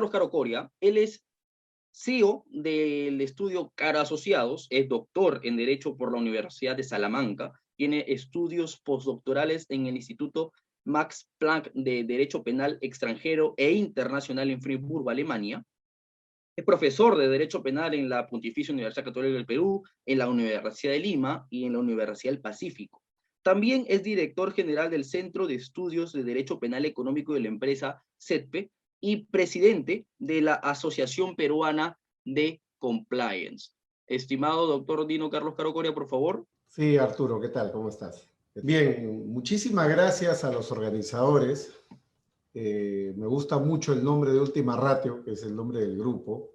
Carlos Caro Coria. Él es CEO del estudio Caro Asociados, es doctor en Derecho por la Universidad de Salamanca, tiene estudios postdoctorales en el Instituto Max Planck de Derecho Penal Extranjero e Internacional en Friburgo, Alemania. Es profesor de Derecho Penal en la Pontificia Universidad Católica del Perú, en la Universidad de Lima y en la Universidad del Pacífico. También es director general del Centro de Estudios de Derecho Penal Económico de la empresa CETPE y presidente de la Asociación Peruana de Compliance. Estimado doctor Dino Carlos Caro Coria, por favor. Sí, Arturo, ¿qué tal? ¿Cómo estás? Bien, muchísimas gracias a los organizadores. Me gusta mucho el nombre de Última Ratio, que es el nombre del grupo.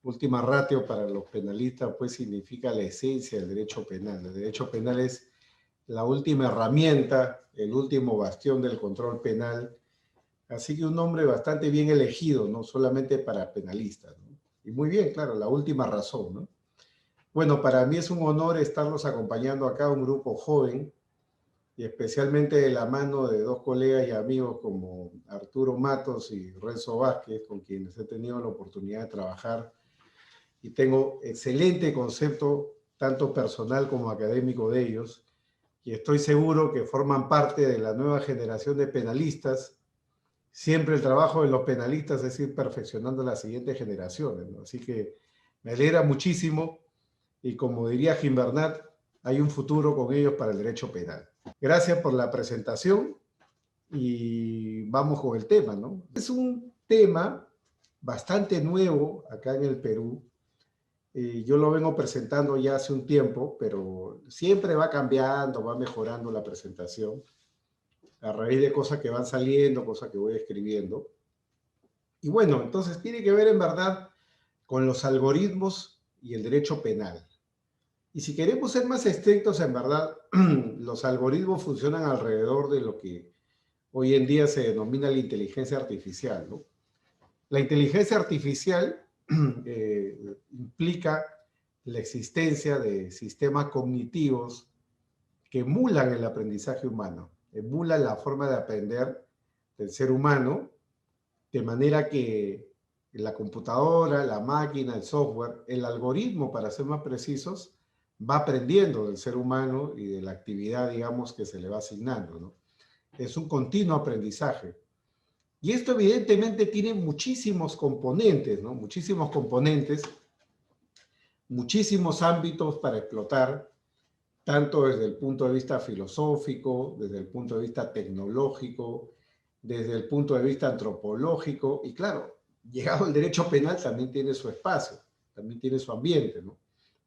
Última Ratio para los penalistas pues significa la esencia del derecho penal. El derecho penal es la última herramienta, el último bastión del control penal. Así que un nombre bastante bien elegido, no solamente para penalistas, ¿no? Y muy bien, claro, la última razón, ¿no? Bueno, para mí es un honor estarlos acompañando acá, un grupo joven, y especialmente de la mano de dos colegas y amigos como Arturo Matos y Renzo Vázquez, con quienes he tenido la oportunidad de trabajar, y tengo excelente concepto, tanto personal como académico de ellos, y estoy seguro que forman parte de la nueva generación de penalistas. Siempre el trabajo de los penalistas es ir perfeccionando las siguientes generaciones, ¿no? Así que me alegra muchísimo, y como diría Gimbernat, hay un futuro con ellos para el derecho penal. Gracias por la presentación y vamos con el tema, ¿no? Es un tema bastante nuevo acá en el Perú. Yo lo vengo presentando ya hace un tiempo, pero siempre va cambiando, va mejorando la presentación a raíz de cosas que van saliendo, cosas que voy escribiendo. Y bueno, entonces tiene que ver en verdad con los algoritmos y el derecho penal. Y si queremos ser más estrictos, en verdad, los algoritmos funcionan alrededor de lo que hoy en día se denomina la inteligencia artificial, ¿no? La inteligencia artificial implica la existencia de sistemas cognitivos que emulan el aprendizaje humano, emulan la forma de aprender del ser humano, de manera que la computadora, la máquina, el software, el algoritmo, para ser más precisos, va aprendiendo del ser humano y de la actividad, digamos, que se le va asignando, ¿no? Es un continuo aprendizaje. Y esto evidentemente tiene muchísimos componentes, ¿no? Muchísimos componentes, muchísimos ámbitos para explotar, tanto desde el punto de vista filosófico, desde el punto de vista tecnológico, desde el punto de vista antropológico, y claro, llegado el derecho penal también tiene su espacio, también tiene su ambiente, ¿no?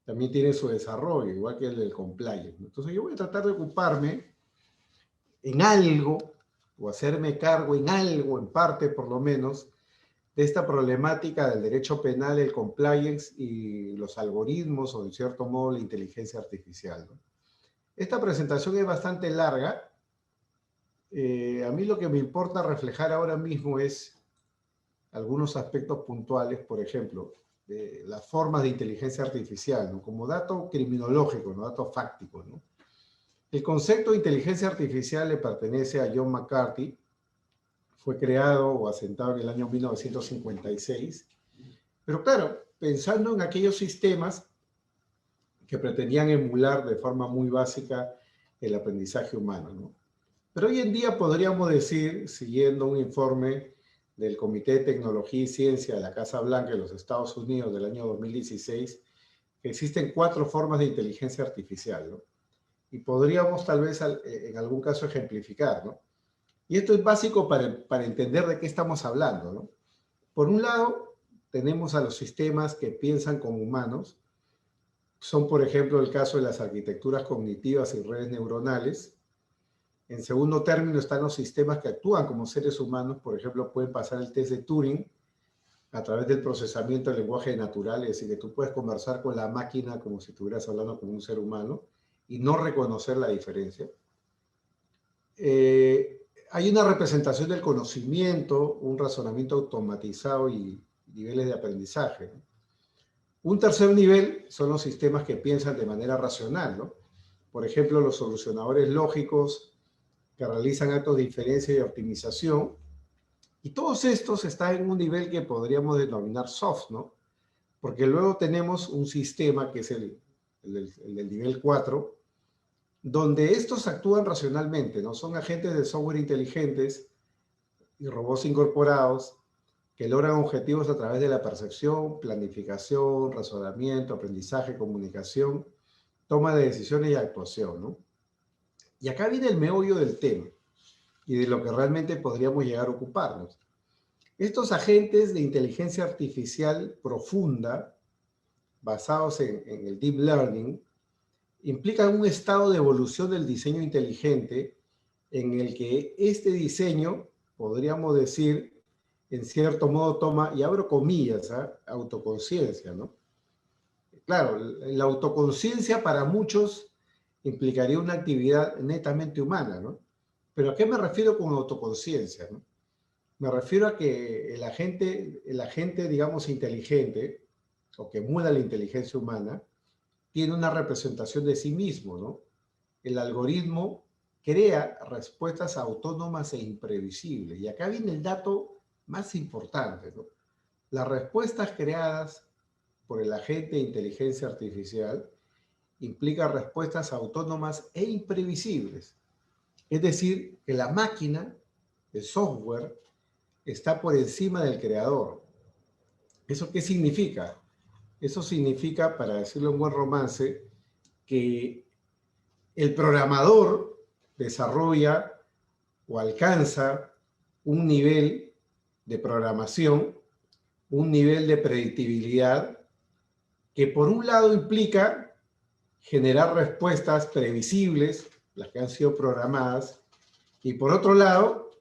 También tiene su desarrollo, igual que el del compliance, ¿no? Entonces yo voy a tratar de ocuparme en algo, o hacerme cargo en algo, en parte por lo menos, de esta problemática del derecho penal, el compliance y los algoritmos, o en cierto modo la inteligencia artificial, ¿no? Esta presentación es bastante larga. A mí lo que me importa reflejar ahora mismo es algunos aspectos puntuales, por ejemplo, de las formas de inteligencia artificial, ¿no? Como dato criminológico, ¿no? Dato fáctico, ¿no? El concepto de inteligencia artificial le pertenece a John McCarthy, fue creado o asentado en el año 1956, pero claro, pensando en aquellos sistemas que pretendían emular de forma muy básica el aprendizaje humano, ¿no? Pero hoy en día podríamos decir, siguiendo un informe del Comité de Tecnología y Ciencia de la Casa Blanca de los Estados Unidos del año 2016, que existen 4 formas de inteligencia artificial, ¿no? Y podríamos tal vez en algún caso ejemplificar, ¿no? Y esto es básico para entender de qué estamos hablando, ¿no? Por un lado, tenemos a los sistemas que piensan como humanos. Son, por ejemplo, el caso de las arquitecturas cognitivas y redes neuronales. En segundo término están los sistemas que actúan como seres humanos. Por ejemplo, pueden pasar el test de Turing a través del procesamiento del lenguaje natural, es decir, que tú puedes conversar con la máquina como si estuvieras hablando con un ser humano y no reconocer la diferencia. Hay una representación del conocimiento, un razonamiento automatizado y niveles de aprendizaje, ¿no? Un tercer nivel son los sistemas que piensan de manera racional, ¿no? Por ejemplo, los solucionadores lógicos que realizan actos de inferencia y optimización. Y todos estos están en un nivel que podríamos denominar soft, ¿no? Porque luego tenemos un sistema que es el del nivel 4, donde estos actúan racionalmente, ¿no? Son agentes de software inteligentes y robots incorporados que logran objetivos a través de la percepción, planificación, razonamiento, aprendizaje, comunicación, toma de decisiones y actuación, ¿no? Y acá viene el meollo del tema y de lo que realmente podríamos llegar a ocuparnos. Estos agentes de inteligencia artificial profunda, basados en el deep learning, implican un estado de evolución del diseño inteligente en el que este diseño, podríamos decir, en cierto modo toma, y abro comillas, autoconciencia, ¿no? Claro, la autoconciencia para muchos implicaría una actividad netamente humana, ¿no? Pero ¿a qué me refiero con autoconciencia, no? Me refiero a que el agente, digamos, inteligente, o que emula la inteligencia humana, tiene una representación de sí mismo, ¿no? El algoritmo crea respuestas autónomas e imprevisibles. Y acá viene el dato más importante, ¿no? Las respuestas creadas por el agente de inteligencia artificial implican respuestas autónomas e imprevisibles. Es decir, que la máquina, el software, está por encima del creador. ¿Eso qué significa? Eso significa, para decirlo en buen romance, que el programador desarrolla o alcanza un nivel de programación, un nivel de predictibilidad que por un lado implica generar respuestas previsibles, las que han sido programadas, y por otro lado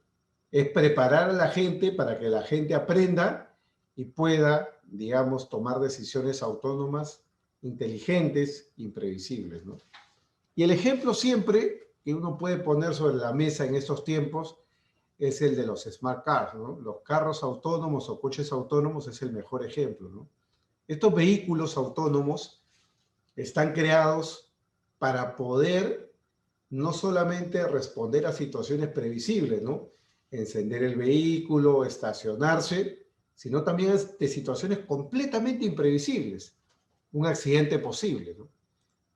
es preparar a la gente para que la gente aprenda y pueda, digamos, tomar decisiones autónomas, inteligentes, imprevisibles, ¿no? Y el ejemplo siempre que uno puede poner sobre la mesa en estos tiempos es el de los smart cars, ¿no? Los carros autónomos o coches autónomos es el mejor ejemplo, ¿no? Estos vehículos autónomos están creados para poder no solamente responder a situaciones previsibles, ¿no? Encender el vehículo, estacionarse, sino también de situaciones completamente imprevisibles. Un accidente posible, ¿no?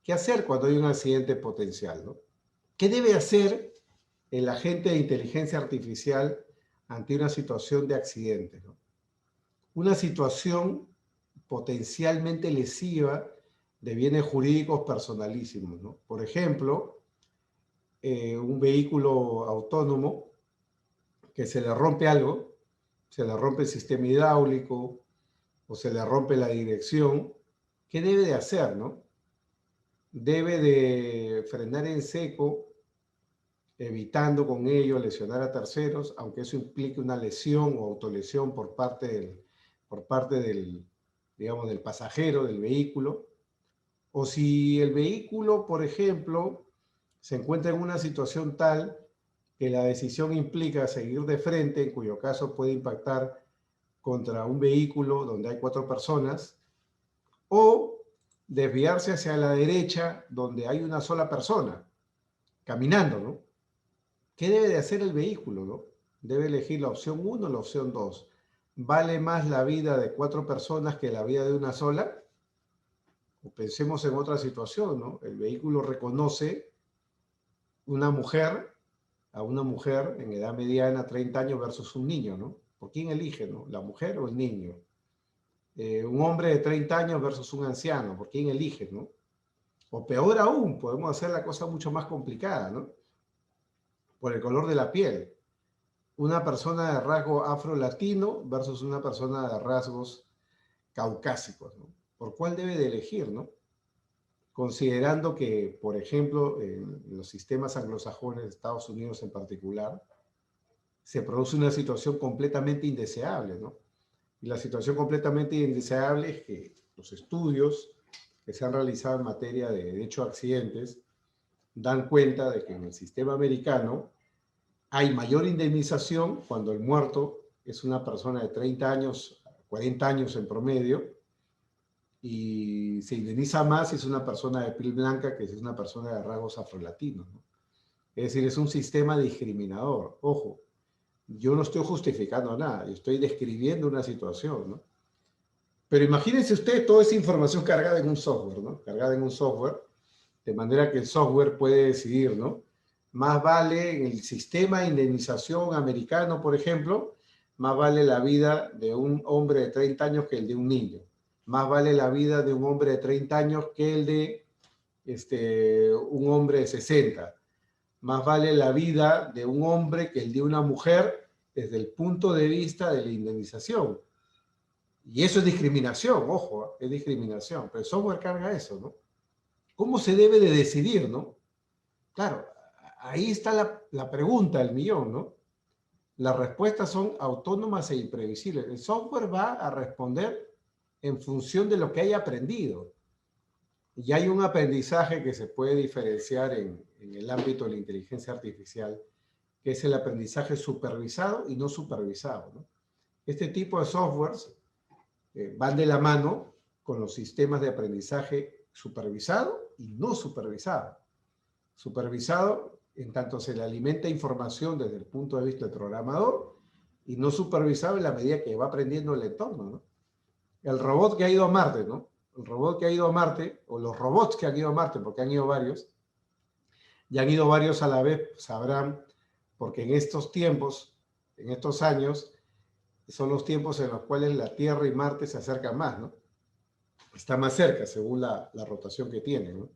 ¿Qué hacer cuando hay un accidente potencial, ¿no? ¿Qué debe hacer el agente de inteligencia artificial ante una situación de accidente, ¿no? Una situación potencialmente lesiva de bienes jurídicos personalísimos, ¿no? Por ejemplo, un vehículo autónomo que se le rompe algo, se le rompe el sistema hidráulico o se le rompe la dirección, ¿qué debe de hacer, no? Debe de frenar en seco, evitando con ello lesionar a terceros, aunque eso implique una lesión o autolesión por parte del, digamos, del pasajero del vehículo. O si el vehículo, por ejemplo, se encuentra en una situación tal que la decisión implica seguir de frente, en cuyo caso puede impactar contra un vehículo donde hay 4 personas, o desviarse hacia la derecha donde hay una sola persona, caminando, ¿no? ¿Qué debe de hacer el vehículo, no? Debe elegir la opción 1 o la opción 2. ¿Vale más la vida de 4 personas que la vida de una sola? O pensemos en otra situación, ¿no? El vehículo reconoce a una mujer en edad mediana, 30 años versus un niño, ¿no? ¿Por quién elige, no? ¿La mujer o el niño? Un hombre de 30 años versus un anciano, ¿por quién elige, no? O peor aún, podemos hacer la cosa mucho más complicada, ¿no? Por el color de la piel. Una persona de rasgo afro-latino versus una persona de rasgos caucásicos, ¿no? ¿Por cuál debe de elegir, no? Considerando que, por ejemplo, en los sistemas anglosajones, Estados Unidos en particular, se produce una situación completamente indeseable, ¿no? Y la situación completamente indeseable es que los estudios que se han realizado en materia de derecho a accidentes dan cuenta de que en el sistema americano hay mayor indemnización cuando el muerto es una persona de 30 años, 40 años en promedio, y se indemniza más si es una persona de piel blanca que si es una persona de rasgos afrolatinos, ¿no? Es decir, es un sistema discriminador. Ojo, yo no estoy justificando nada, yo estoy describiendo una situación, ¿no? Pero imagínense ustedes toda esa información cargada en un software, ¿no? Cargada en un software, de manera que el software puede decidir, ¿no? Más vale en el sistema de indemnización americano, por ejemplo, más vale la vida de un hombre de 30 años que el de un niño. Más vale la vida de un hombre de 30 años que el de un hombre de 60. Más vale la vida de un hombre que el de una mujer desde el punto de vista de la indemnización. Y eso es discriminación, ojo, es discriminación. Pero el software carga eso, ¿no? ¿Cómo se debe de decidir, no? Claro, ahí está la pregunta del millón, ¿no? Las respuestas son autónomas e imprevisibles. El software va a responder en función de lo que haya aprendido. Y hay un aprendizaje que se puede diferenciar en el ámbito de la inteligencia artificial, que es el aprendizaje supervisado y no supervisado, ¿no? Este tipo de softwares van de la mano con los sistemas de aprendizaje supervisado y no supervisado. Supervisado en tanto se le alimenta información desde el punto de vista del programador y no supervisado en la medida que va aprendiendo el entorno, ¿no? El robot que ha ido a Marte, ¿no? El robot que ha ido a Marte, o los robots que han ido a Marte, porque han ido varios, y han ido varios a la vez, sabrán, porque en estos tiempos, en estos años, son los tiempos en los cuales la Tierra y Marte se acercan más, ¿no? Está más cerca, según la rotación que tienen, ¿no?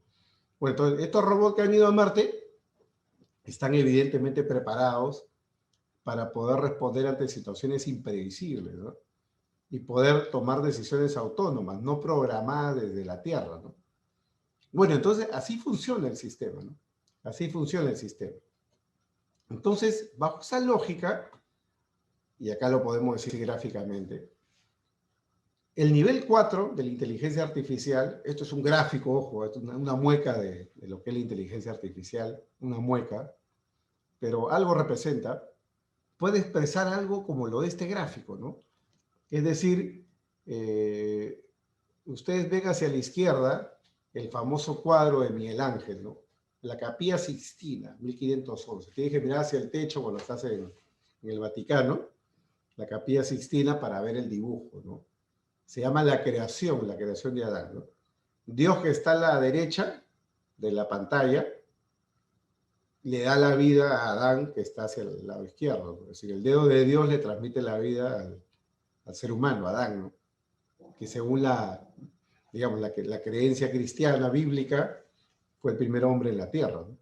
Bueno, entonces, estos robots que han ido a Marte están evidentemente preparados para poder responder ante situaciones imprevisibles, ¿no? Y poder tomar decisiones autónomas, no programadas desde la Tierra, ¿no? Bueno, entonces así funciona el sistema, ¿no? Así funciona el sistema. Entonces, bajo esa lógica, y acá lo podemos decir gráficamente, el nivel 4 de la inteligencia artificial, esto es un gráfico, ojo, es una mueca de lo que es la inteligencia artificial, una mueca, pero algo representa, puede expresar algo como lo de este gráfico, ¿no? Es decir, ustedes ven hacia la izquierda el famoso cuadro de Miguel Ángel, ¿no? La Capilla Sixtina, 1511. Tienes que mirar hacia el techo cuando estás en el Vaticano, la Capilla Sixtina, para ver el dibujo, ¿no? Se llama la creación de Adán, ¿no? Dios, que está a la derecha de la pantalla, le da la vida a Adán, que está hacia el lado izquierdo, ¿no? Es decir, el dedo de Dios le transmite la vida al ser humano, a Adán, ¿no? Que según digamos, la creencia cristiana bíblica, fue el primer hombre en la tierra, ¿no?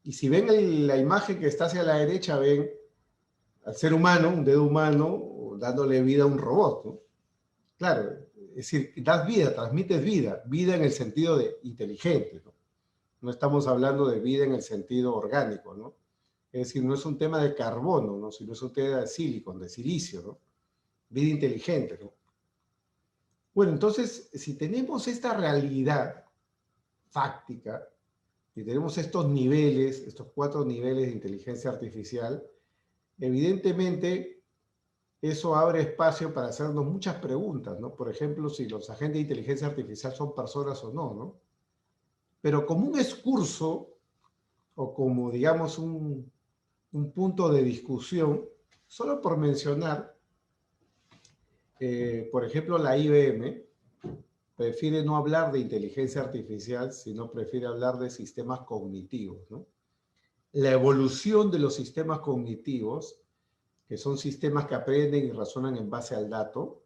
Y si ven la imagen que está hacia la derecha, ven al ser humano, un dedo humano, dándole vida a un robot, ¿no? Claro, es decir, das vida, transmites vida, vida en el sentido de inteligente, ¿no? No estamos hablando de vida en el sentido orgánico, ¿no? Es decir, no es un tema de carbono, ¿no? Sino es un tema de silicon, de silicio, ¿no? Vida inteligente, ¿no? Bueno, entonces, si tenemos esta realidad fáctica, si tenemos estos niveles, estos 4 niveles de inteligencia artificial, evidentemente eso abre espacio para hacernos muchas preguntas, ¿no? Por ejemplo, si los agentes de inteligencia artificial son personas o no, ¿no? Pero como un excurso o como, digamos, un punto de discusión, solo por mencionar, por ejemplo, la IBM prefiere no hablar de inteligencia artificial, sino prefiere hablar de sistemas cognitivos, ¿no? La evolución de los sistemas cognitivos, que son sistemas que aprenden y razonan en base al dato,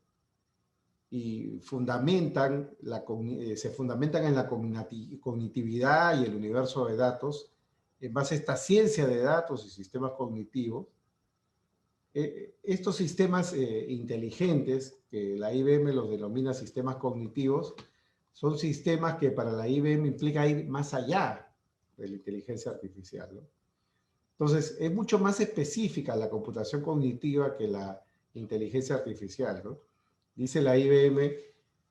y se fundamentan en la cognitividad y el universo de datos, en base a esta ciencia de datos y sistemas cognitivos. Estos sistemas inteligentes, que la IBM los denomina sistemas cognitivos, son sistemas que para la IBM implica ir más allá de la inteligencia artificial, ¿no? Entonces, es mucho más específica la computación cognitiva que la inteligencia artificial, ¿no? Dice la IBM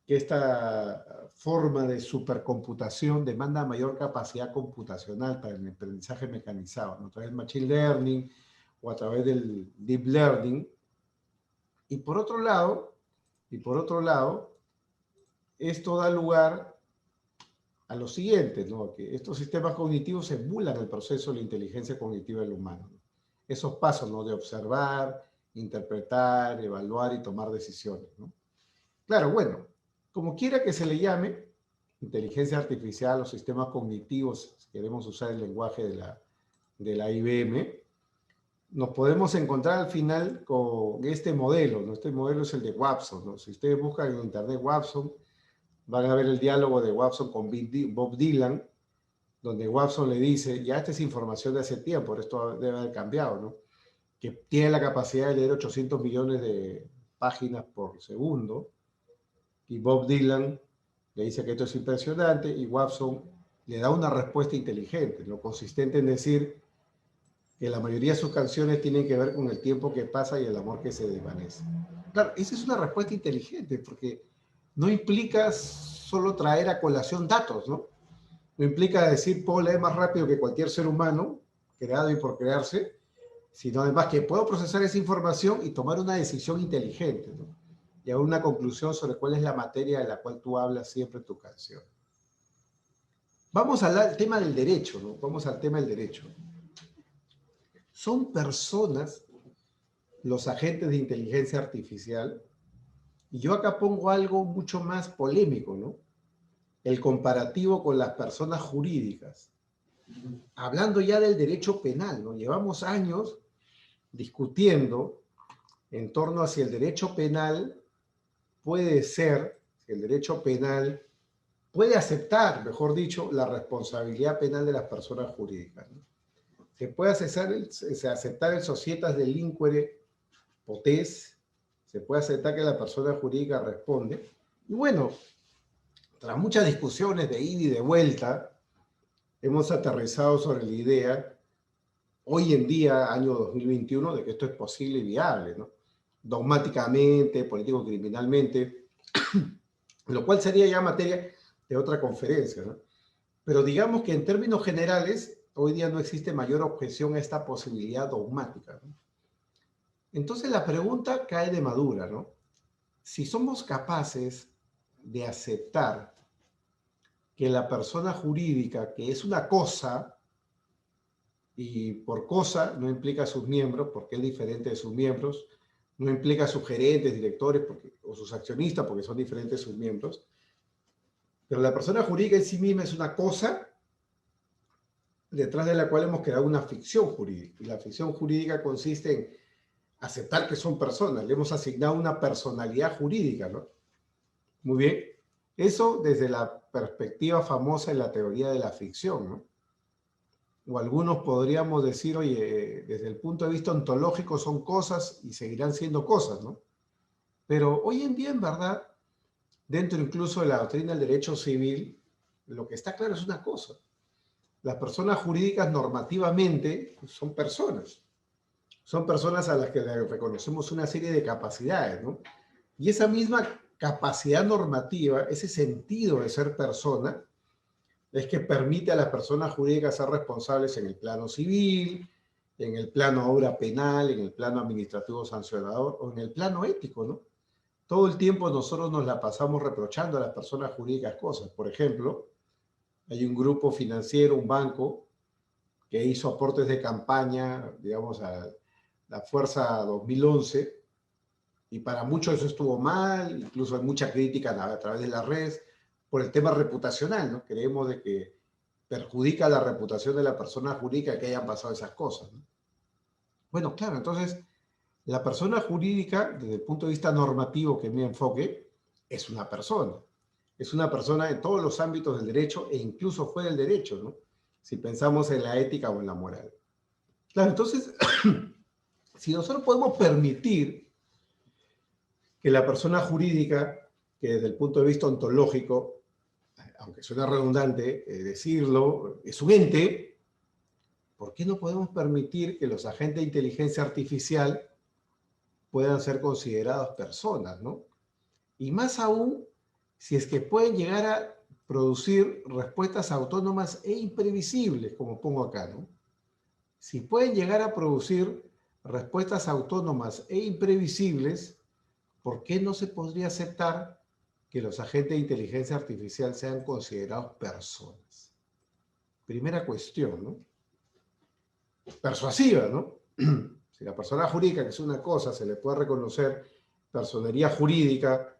que esta forma de supercomputación demanda mayor capacidad computacional para el aprendizaje mecanizado, ¿no? A través del machine learning o a través del deep learning. Y por otro lado, esto da lugar a lo siguiente, ¿no? Que estos sistemas cognitivos emulan el proceso de la inteligencia cognitiva del humano, ¿no? esos pasos, ¿no? De observar, interpretar, evaluar y tomar decisiones, ¿no? Claro, bueno, como quiera que se le llame, inteligencia artificial o sistemas cognitivos, si queremos usar el lenguaje de la IBM, nos podemos encontrar al final con este modelo, ¿no? Este modelo es el de Watson, ¿no? Si ustedes buscan en internet Watson, van a ver el diálogo de Watson con Bob Dylan, donde Watson le dice, ya esta es información de hace tiempo, por esto debe haber cambiado, ¿no? Que tiene la capacidad de leer 800 millones de páginas por segundo, y Bob Dylan le dice que esto es impresionante, y Watson le da una respuesta inteligente, lo consistente en decir que la mayoría de sus canciones tienen que ver con el tiempo que pasa y el amor que se desvanece. Claro, esa es una respuesta inteligente, porque no implica solo traer a colación datos, ¿no? No implica decir, puedo leer más rápido que cualquier ser humano, creado y por crearse, sino además que puedo procesar esa información y tomar una decisión inteligente, ¿no? Y a una conclusión sobre cuál es la materia de la cual tú hablas siempre en tu canción. Vamos al tema del derecho, ¿no? Vamos al tema del derecho. Son personas los agentes de inteligencia artificial, y yo acá pongo algo mucho más polémico, ¿no? El comparativo con las personas jurídicas. Hablando ya del derecho penal, ¿no? Llevamos años discutiendo en torno a si el derecho penal puede ser, si el derecho penal puede aceptar, mejor dicho, la responsabilidad penal de las personas jurídicas, ¿no? Se puede aceptar el societas delinquere potes, se puede aceptar que la persona jurídica responde. Y bueno, tras muchas discusiones de ida y de vuelta, hemos aterrizado sobre la idea, hoy en día, año 2021, de que esto es posible y viable, ¿no? Dogmáticamente, político-criminalmente, lo cual sería ya materia de otra conferencia, ¿no? Pero digamos que en términos generales, hoy día no existe mayor objeción a esta posibilidad dogmática, ¿no? Entonces la pregunta cae de madura, ¿no? Si somos capaces de aceptar que la persona jurídica, que es una cosa, y por cosa no implica sus miembros, porque es diferente de sus miembros, no implica sus gerentes, directores, o sus accionistas, porque son diferentes sus miembros, pero la persona jurídica en sí misma es una cosa detrás de la cual hemos creado una ficción jurídica. Y la ficción jurídica consiste en aceptar que son personas, le hemos asignado una personalidad jurídica, ¿no? Muy bien. Eso desde la perspectiva famosa de la teoría de la ficción, ¿no? O algunos podríamos decir, oye, desde el punto de vista ontológico son cosas y seguirán siendo cosas, ¿no? Pero hoy en día, en verdad, dentro incluso de la doctrina del derecho civil, lo que está claro es una cosa. Las personas jurídicas normativamente son personas. Son personas a las que le reconocemos una serie de capacidades, ¿no? Y esa misma capacidad normativa, ese sentido de ser persona, es que permite a las personas jurídicas ser responsables en el plano civil, en el plano obra penal, en el plano administrativo sancionador o en el plano ético, ¿no? Todo el tiempo nosotros nos la pasamos reprochando a las personas jurídicas cosas. Por ejemplo, hay un grupo financiero, un banco, que hizo aportes de campaña, digamos, a la Fuerza 2011, y para muchos eso estuvo mal, incluso hay mucha crítica a través de las redes por el tema reputacional, ¿no? Creemos de que perjudica la reputación de la persona jurídica que hayan pasado esas cosas, ¿no? Bueno, claro, entonces la persona jurídica, desde el punto de vista normativo, que es mi enfoque, es una persona. Es una persona en todos los ámbitos del derecho e incluso fuera del derecho, ¿no? Si pensamos en la ética o en la moral. Claro, entonces, si nosotros podemos permitir que la persona jurídica, que desde el punto de vista ontológico, aunque suena redundante decirlo, es un ente, ¿por qué no podemos permitir que los agentes de inteligencia artificial puedan ser considerados personas, ¿no? Y más aún, si es que pueden llegar a producir respuestas autónomas e imprevisibles, como pongo acá, ¿no? Si pueden llegar a producir respuestas autónomas e imprevisibles, ¿por qué no se podría aceptar que los agentes de inteligencia artificial sean considerados personas? Primera cuestión, ¿no? Persuasiva, ¿no? Si la persona jurídica, que es una cosa, se le puede reconocer personería jurídica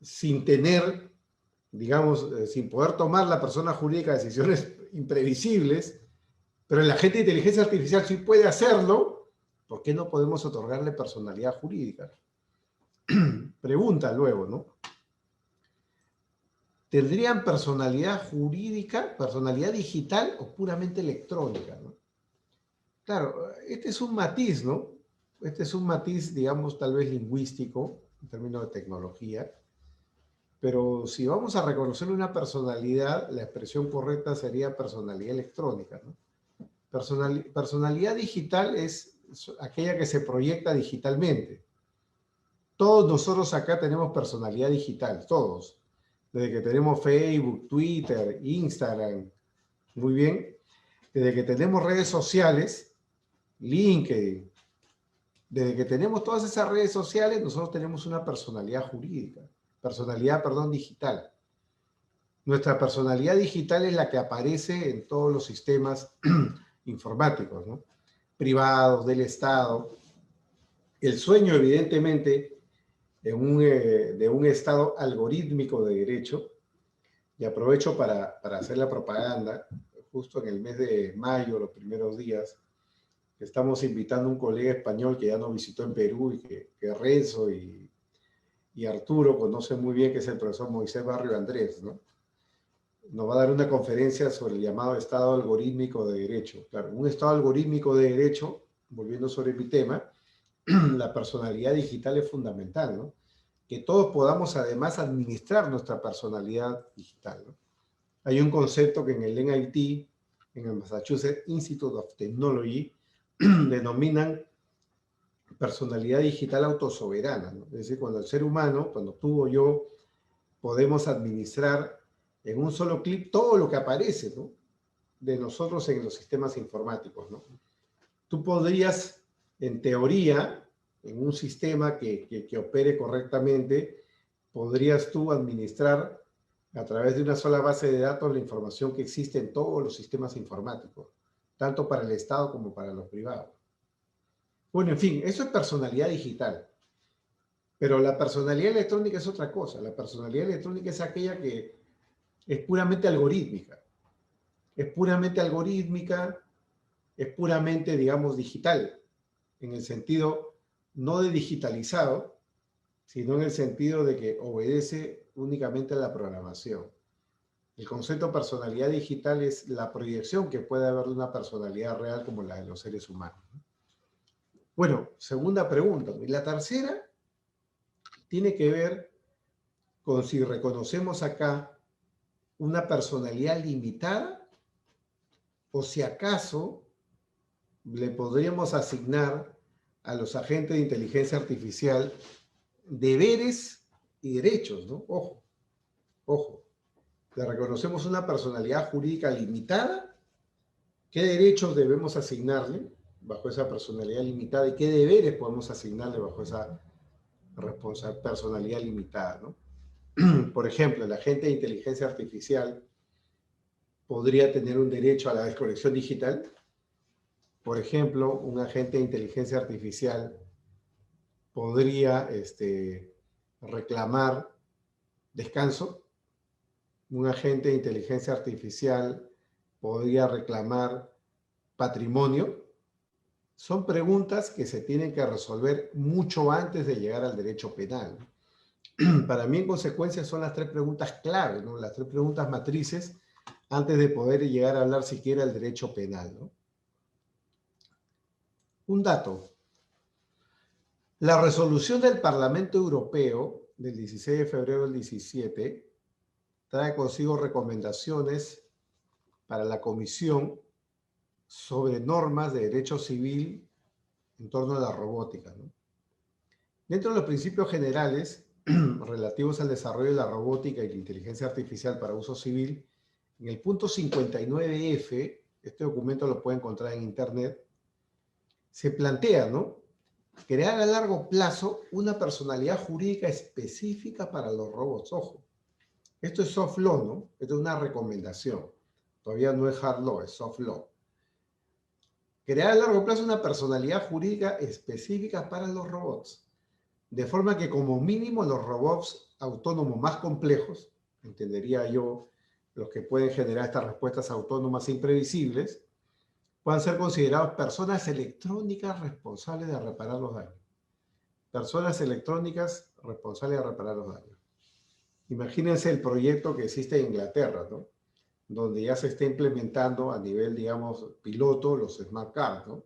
sin tener, digamos, sin poder tomar la persona jurídica decisiones imprevisibles, pero el agente de inteligencia artificial sí puede hacerlo, ¿por qué no podemos otorgarle personalidad jurídica? Pregunta luego, ¿no? ¿Tendrían personalidad jurídica, personalidad digital o puramente electrónica, ¿no? Claro, este es un matiz, ¿no? Este es un matiz, digamos, tal vez lingüístico, en términos de tecnología, pero si vamos a reconocer una personalidad, la expresión correcta sería personalidad electrónica, ¿no? Personalidad digital es aquella que se proyecta digitalmente. Todos nosotros acá tenemos personalidad digital, todos. Desde que tenemos Facebook, Twitter, Instagram, muy bien. Desde que tenemos redes sociales, LinkedIn, desde que tenemos todas esas redes sociales, nosotros tenemos una personalidad jurídica, personalidad, perdón, digital. Nuestra personalidad digital es la que aparece en todos los sistemas informáticos, ¿no? Privados, del Estado. El sueño, evidentemente, de un Estado algorítmico de derecho, y aprovecho para hacer la propaganda, justo en el mes de mayo, los primeros días, estamos invitando a un colega español que ya nos visitó en Perú y que Renzo y Arturo conocen muy bien, que es el profesor Moisés Barrio Andrés, ¿no? Nos va a dar una conferencia sobre el llamado Estado algorítmico de derecho. Claro, un Estado algorítmico de derecho, volviendo sobre mi tema, la personalidad digital es fundamental, ¿no? Que todos podamos además administrar nuestra personalidad digital, ¿no? Hay un concepto que en el MIT, en el Massachusetts Institute of Technology, denominan personalidad digital autosoberana, ¿no? Es decir, cuando el ser humano, cuando tú o yo, podemos administrar en un solo clic todo lo que aparece, ¿no? De nosotros en los sistemas informáticos, ¿no? Tú podrías, en teoría, en un sistema que opere correctamente, podrías tú administrar a través de una sola base de datos la información que existe en todos los sistemas informáticos, tanto para el Estado como para los privados. Bueno, en fin, eso es personalidad digital. Pero la personalidad electrónica es otra cosa. La personalidad electrónica es aquella que es puramente algorítmica. Es puramente algorítmica, es puramente, digamos, digital, en el sentido no de digitalizado, sino en el sentido de que obedece únicamente a la programación. El concepto de personalidad digital es la proyección que puede haber de una personalidad real como la de los seres humanos. Bueno, segunda pregunta. Y la tercera tiene que ver con si reconocemos acá una personalidad limitada o si acaso le podríamos asignar a los agentes de inteligencia artificial deberes y derechos, ¿no? Ojo, ojo. Le reconocemos una personalidad jurídica limitada. ¿Qué derechos debemos asignarle bajo esa personalidad limitada y qué deberes podemos asignarle bajo esa personalidad limitada, ¿no? Por ejemplo, el agente de inteligencia artificial podría tener un derecho a la desconexión digital. Por ejemplo, un agente de inteligencia artificial podría reclamar descanso. Un agente de inteligencia artificial podría reclamar patrimonio. Son preguntas que se tienen que resolver mucho antes de llegar al derecho penal. Para mí, en consecuencia, son las tres preguntas clave, ¿no? Las tres preguntas matrices antes de poder llegar a hablar siquiera del derecho penal, ¿no? Un dato. La resolución del Parlamento Europeo del 16 de febrero del 17 trae consigo recomendaciones para la Comisión sobre normas de derecho civil en torno a la robótica, ¿no? Dentro de los principios generales relativos al desarrollo de la robótica y la inteligencia artificial para uso civil, en el punto 59F, este documento lo puede encontrar en internet, se plantea, ¿no?, crear a largo plazo una personalidad jurídica específica para los robots. Ojo, esto es soft law, ¿no? Esto es una recomendación. Todavía no es hard law, es soft law. Crear a largo plazo una personalidad jurídica específica para los robots, de forma que como mínimo los robots autónomos más complejos, entendería yo, los que pueden generar estas respuestas autónomas imprevisibles, puedan ser considerados personas electrónicas responsables de reparar los daños. Personas electrónicas responsables de reparar los daños. Imagínense el proyecto que existe en Inglaterra, ¿no? Donde ya se está implementando a nivel, digamos, piloto los smart cars, ¿no?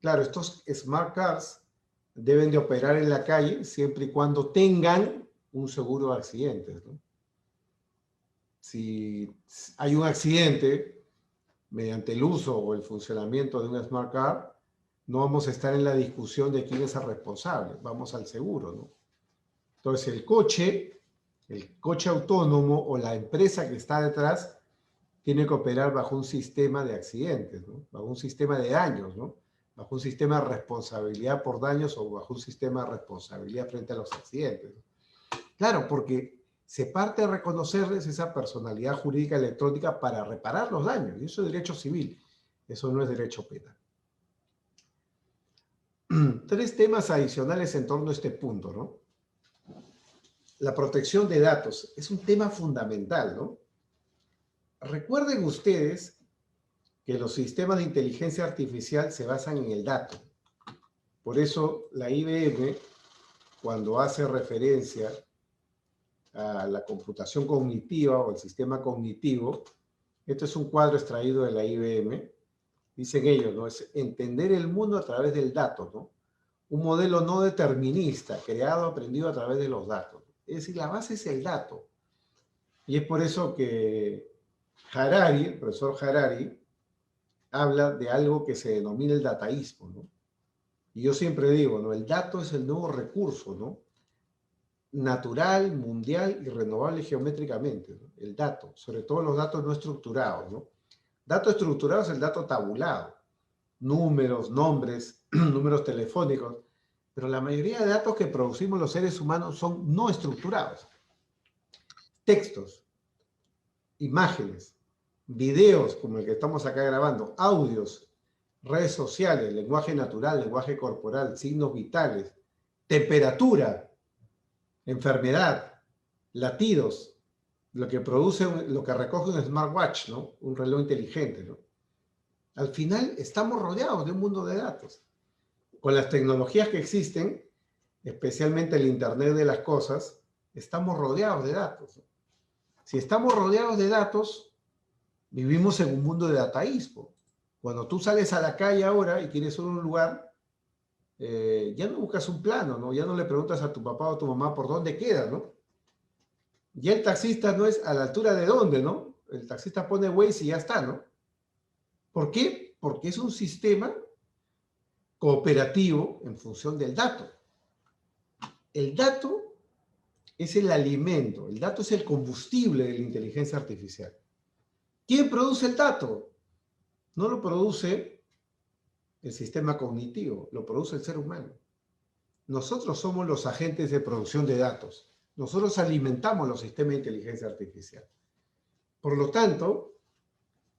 Claro, estos smart cars deben de operar en la calle siempre y cuando tengan un seguro de accidentes, ¿no? Si hay un accidente mediante el uso o el funcionamiento de un smart car, no vamos a estar en la discusión de quién es el responsable, vamos al seguro, ¿no? Entonces el coche autónomo o la empresa que está detrás tiene que operar bajo un sistema de accidentes, ¿no? Bajo un sistema de daños, ¿no? Bajo un sistema de responsabilidad por daños o bajo un sistema de responsabilidad frente a los accidentes, ¿no? Claro, porque se parte de reconocerles esa personalidad jurídica electrónica para reparar los daños, y eso es derecho civil, eso no es derecho penal. Tres temas adicionales en torno a este punto, ¿no? La protección de datos es un tema fundamental, ¿no? Recuerden ustedes que los sistemas de inteligencia artificial se basan en el dato. Por eso la IBM, cuando hace referencia a la computación cognitiva o el sistema cognitivo, este es un cuadro extraído de la IBM, dicen ellos, ¿no? Es entender el mundo a través del dato, ¿no? Un modelo no determinista, creado, aprendido a través de los datos. Es decir, la base es el dato. Y es por eso que Harari, el profesor Harari, habla de algo que se denomina el dataísmo, ¿no? Y yo siempre digo, ¿no? El dato es el nuevo recurso, ¿no? Natural, mundial y renovable geométricamente, ¿no? El dato, sobre todo los datos no estructurados, ¿no? Dato estructurado es el dato tabulado, números, nombres, números telefónicos, pero la mayoría de datos que producimos los seres humanos son no estructurados. Textos, imágenes, videos como el que estamos acá grabando, audios, redes sociales, lenguaje natural, lenguaje corporal, signos vitales, temperatura, enfermedad, latidos, lo que produce, lo que recoge un smartwatch, ¿no? Un reloj inteligente, ¿no? Al final estamos rodeados de un mundo de datos. Con las tecnologías que existen, especialmente el Internet de las cosas, estamos rodeados de datos, ¿no? Si estamos rodeados de datos, vivimos en un mundo de dataísmo. Cuando tú sales a la calle ahora y quieres ir a un lugar, ya no buscas un plano, ¿no? Ya no le preguntas a tu papá o a tu mamá por dónde queda, ¿no? Ya el taxista no es a la altura de dónde, ¿no? El taxista pone Waze y ya está, ¿no? ¿Por qué? Porque es un sistema cooperativo en función del dato. El dato es el alimento, el dato es el combustible de la inteligencia artificial. ¿Quién produce el dato? No lo produce el sistema cognitivo, lo produce el ser humano. Nosotros somos los agentes de producción de datos. Nosotros alimentamos los sistemas de inteligencia artificial. Por lo tanto,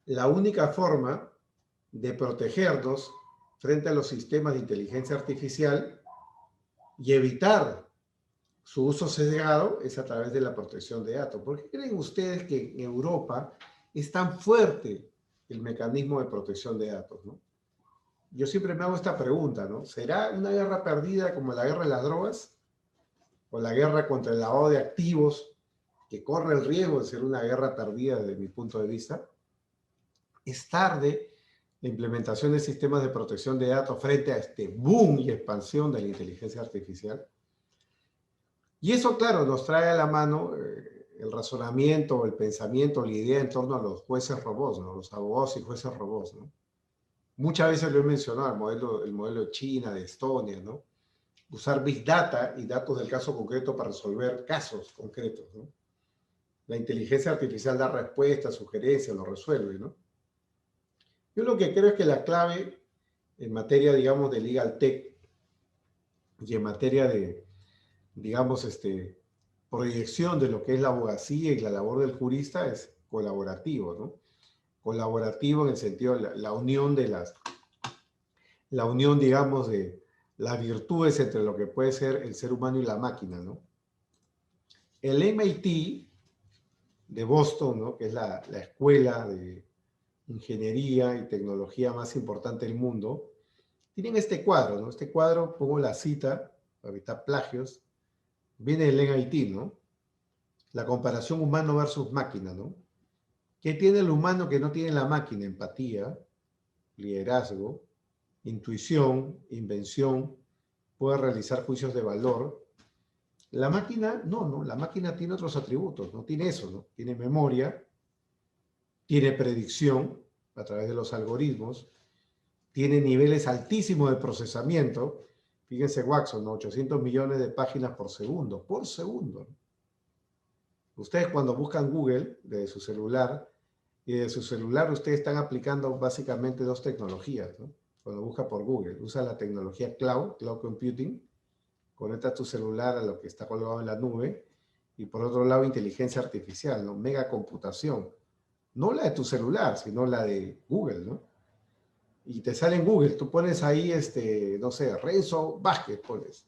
la única forma de protegernos frente a los sistemas de inteligencia artificial y evitar su uso sesgado es a través de la protección de datos. ¿Por qué creen ustedes que en Europa es tan fuerte el mecanismo de protección de datos, ¿no? Yo siempre me hago esta pregunta, ¿no? ¿Será una guerra perdida como la guerra de las drogas? ¿O la guerra contra el lavado de activos, que corre el riesgo de ser una guerra perdida desde mi punto de vista? Es tarde la implementación de sistemas de protección de datos frente a este boom y expansión de la inteligencia artificial. Y eso, claro, nos trae a la mano el razonamiento, el pensamiento, la idea en torno a los jueces robots, ¿no? Los abogados y jueces robots, ¿no? Muchas veces lo he mencionado, el modelo de China, de Estonia, ¿no? Usar Big Data y datos del caso concreto para resolver casos concretos, ¿no? La inteligencia artificial da respuestas, sugerencias, lo resuelve, ¿no? Yo lo que creo es que la clave en materia, digamos, de legal tech y en materia de, digamos, proyección de lo que es la abogacía y la labor del jurista es colaborativo, ¿no? Colaborativo en el sentido de la unión de las la unión, digamos, de las virtudes entre lo que puede ser el ser humano y la máquina, ¿no? El MIT de Boston, ¿no? Que es la escuela de ingeniería y tecnología más importante del mundo, tienen este cuadro, ¿no? Este cuadro, pongo la cita, para evitar plagios, viene del MIT, ¿no? La comparación humano versus máquina, ¿no? ¿Qué tiene el humano que no tiene la máquina? Empatía, liderazgo, intuición, invención, puede realizar juicios de valor. La máquina, no, la máquina tiene otros atributos, no tiene eso, ¿no? Tiene memoria, tiene predicción a través de los algoritmos, tiene niveles altísimos de procesamiento. Fíjense, Watson, ¿no? 800 millones de páginas por segundo, por segundo. Ustedes cuando buscan Google de su celular, y de su celular ustedes están aplicando básicamente dos tecnologías, ¿no? Cuando busca por Google, usa la tecnología cloud computing, conecta tu celular a lo que está colgado en la nube, y por otro lado inteligencia artificial, ¿no? Mega computación. No la de tu celular, sino la de Google, ¿no? Y te sale en Google, tú pones ahí, no sé, Renzo Vázquez, pones.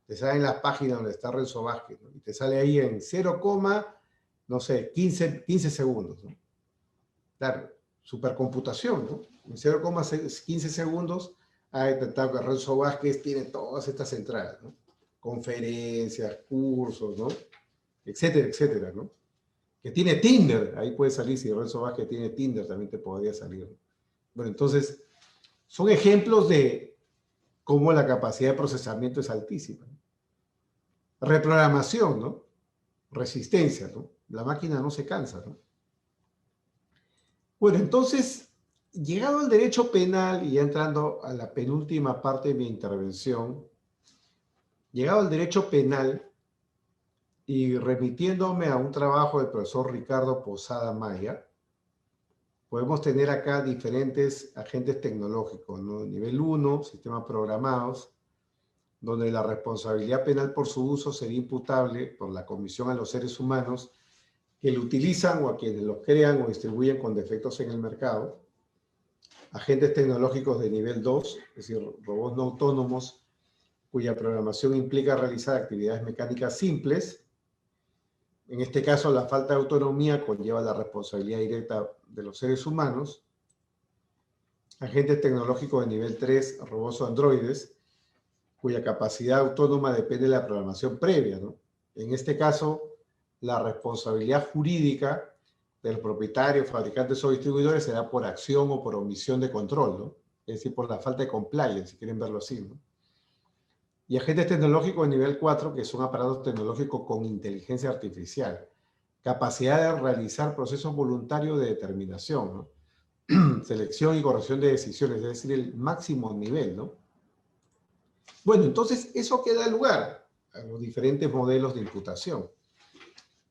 Te sale en la página donde está Renzo Vázquez, ¿no? Y te sale ahí en 0, no sé, 15 segundos, ¿no? Claro, supercomputación, ¿no? En 0,15 segundos ha detectado que Renzo Vázquez tiene todas estas entradas, ¿no? Conferencias, cursos, ¿no? Etcétera, etcétera, ¿no? Que tiene Tinder, ahí puede salir, si Renzo Vázquez tiene Tinder, también te podría salir, ¿no? Bueno, entonces, son ejemplos de cómo la capacidad de procesamiento es altísima. Reprogramación, ¿no? Resistencia, ¿no? La máquina no se cansa, ¿no? Bueno, entonces, llegado al derecho penal y ya entrando a la penúltima parte de mi intervención, llegado al derecho penal y remitiéndome a un trabajo del profesor Ricardo Posada Maya, podemos tener acá diferentes agentes tecnológicos, ¿no? Nivel 1, sistemas programados, donde la responsabilidad penal por su uso sería imputable por la comisión a los seres humanos que lo utilizan o a quienes los crean o distribuyen con defectos en el mercado. Agentes tecnológicos de nivel 2, es decir, robots no autónomos cuya programación implica realizar actividades mecánicas simples. En este caso, la falta de autonomía conlleva la responsabilidad directa de los seres humanos. Agentes tecnológicos de nivel 3, robots o androides, cuya capacidad autónoma depende de la programación previa, ¿no? En este caso, la responsabilidad jurídica del propietario, fabricantes o distribuidores será por acción o por omisión de control, ¿no? Es decir, por la falta de compliance, si quieren verlo así, ¿no? Y agentes tecnológicos de nivel 4, que son aparatos tecnológicos con inteligencia artificial, capacidad de realizar procesos voluntarios de determinación, ¿no? Selección y corrección de decisiones, es decir, el máximo nivel, ¿no? Bueno, entonces eso que da lugar a los diferentes modelos de imputación.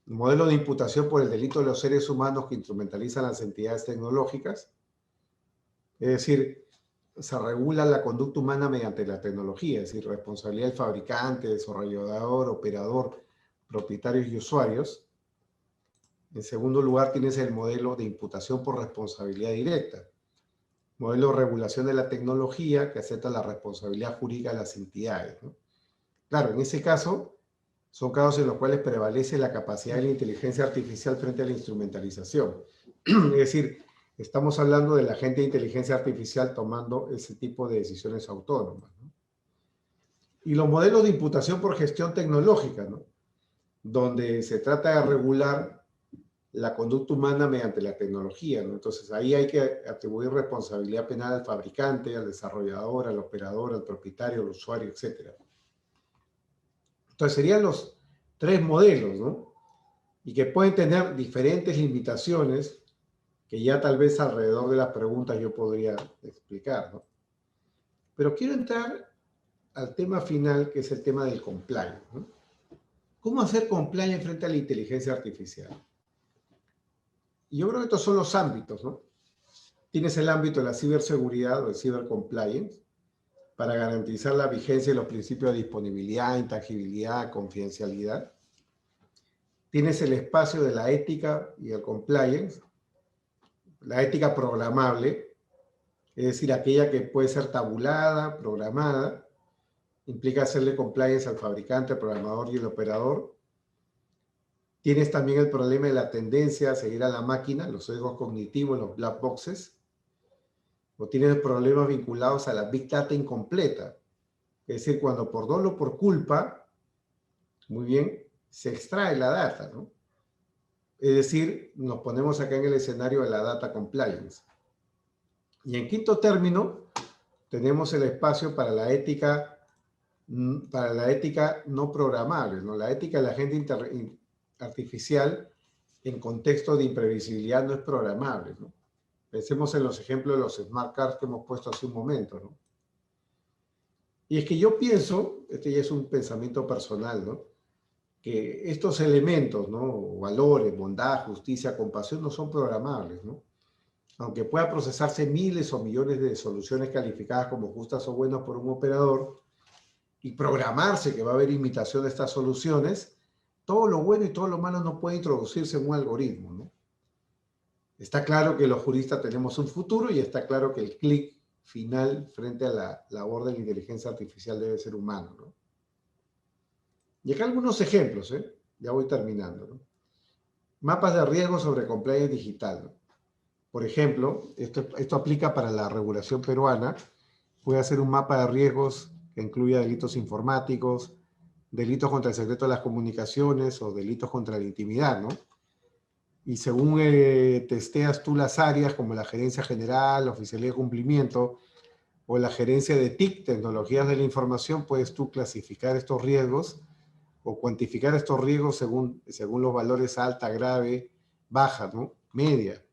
El modelo de imputación por el delito de los seres humanos que instrumentalizan las entidades tecnológicas, es decir, se regula la conducta humana mediante la tecnología, es decir, responsabilidad del fabricante, desarrollador, operador, propietarios y usuarios. En segundo lugar, tienes el modelo de imputación por responsabilidad directa. Modelo de regulación de la tecnología que acepta la responsabilidad jurídica de las entidades, ¿no? Claro, en ese caso, son casos en los cuales prevalece la capacidad de la inteligencia artificial frente a la instrumentalización. Es decir, estamos hablando del agente de inteligencia artificial tomando ese tipo de decisiones autónomas, ¿no? Y los modelos de imputación por gestión tecnológica, ¿no? Donde se trata de regular la conducta humana mediante la tecnología, ¿no? Entonces ahí hay que atribuir responsabilidad penal al fabricante, al desarrollador, al operador, al propietario, al usuario, etc. Entonces serían los tres modelos, ¿no? Y que pueden tener diferentes limitaciones que ya tal vez alrededor de las preguntas yo podría explicar, ¿no? Pero quiero entrar al tema final, que es el tema del compliance, ¿no? ¿Cómo hacer compliance frente a la inteligencia artificial? Y yo creo que estos son los ámbitos, ¿no? Tienes el ámbito de la ciberseguridad o de cibercompliance para garantizar la vigencia de los principios de disponibilidad, intangibilidad, confidencialidad. Tienes el espacio de la ética y el compliance, la ética programable, es decir, aquella que puede ser tabulada, programada, implica hacerle compliance al fabricante, al programador y el operador. Tienes también el problema de la tendencia a seguir a la máquina, los sesgos cognitivos, los black boxes, o tienes problemas vinculados a la big data incompleta, es decir, cuando por dolo o por culpa, muy bien, se extrae la data, ¿no? Es decir, nos ponemos acá en el escenario de la data compliance. Y en quinto término, tenemos el espacio para la ética no programable, ¿no? La ética de la agente artificial en contexto de imprevisibilidad no es programable, ¿no? Pensemos en los ejemplos de los smart cards que hemos puesto hace un momento, ¿no? Y es que yo pienso, este ya es un pensamiento personal, ¿no? Que estos elementos, ¿no? Valores, bondad, justicia, compasión, no son programables, ¿no? Aunque pueda procesarse miles o millones de soluciones calificadas como justas o buenas por un operador y programarse que va a haber imitación de estas soluciones, todo lo bueno y todo lo malo no puede introducirse en un algoritmo, ¿no? Está claro que los juristas tenemos un futuro y está claro que el clic final frente a la labor de la inteligencia artificial debe ser humano, ¿no? Y acá algunos ejemplos, ¿eh? Ya voy terminando, ¿no? Mapas de riesgo sobre compliance digital, ¿no? Por ejemplo, esto aplica para la regulación peruana. Puede hacer un mapa de riesgos que incluya delitos informáticos, delitos contra el secreto de las comunicaciones o delitos contra la intimidad, ¿no? Y según testeas tú las áreas como la gerencia general, la oficialía de cumplimiento o la gerencia de TIC, tecnologías de la información, puedes tú clasificar estos riesgos o cuantificar estos riesgos según los valores alta, grave, baja, ¿no? Media.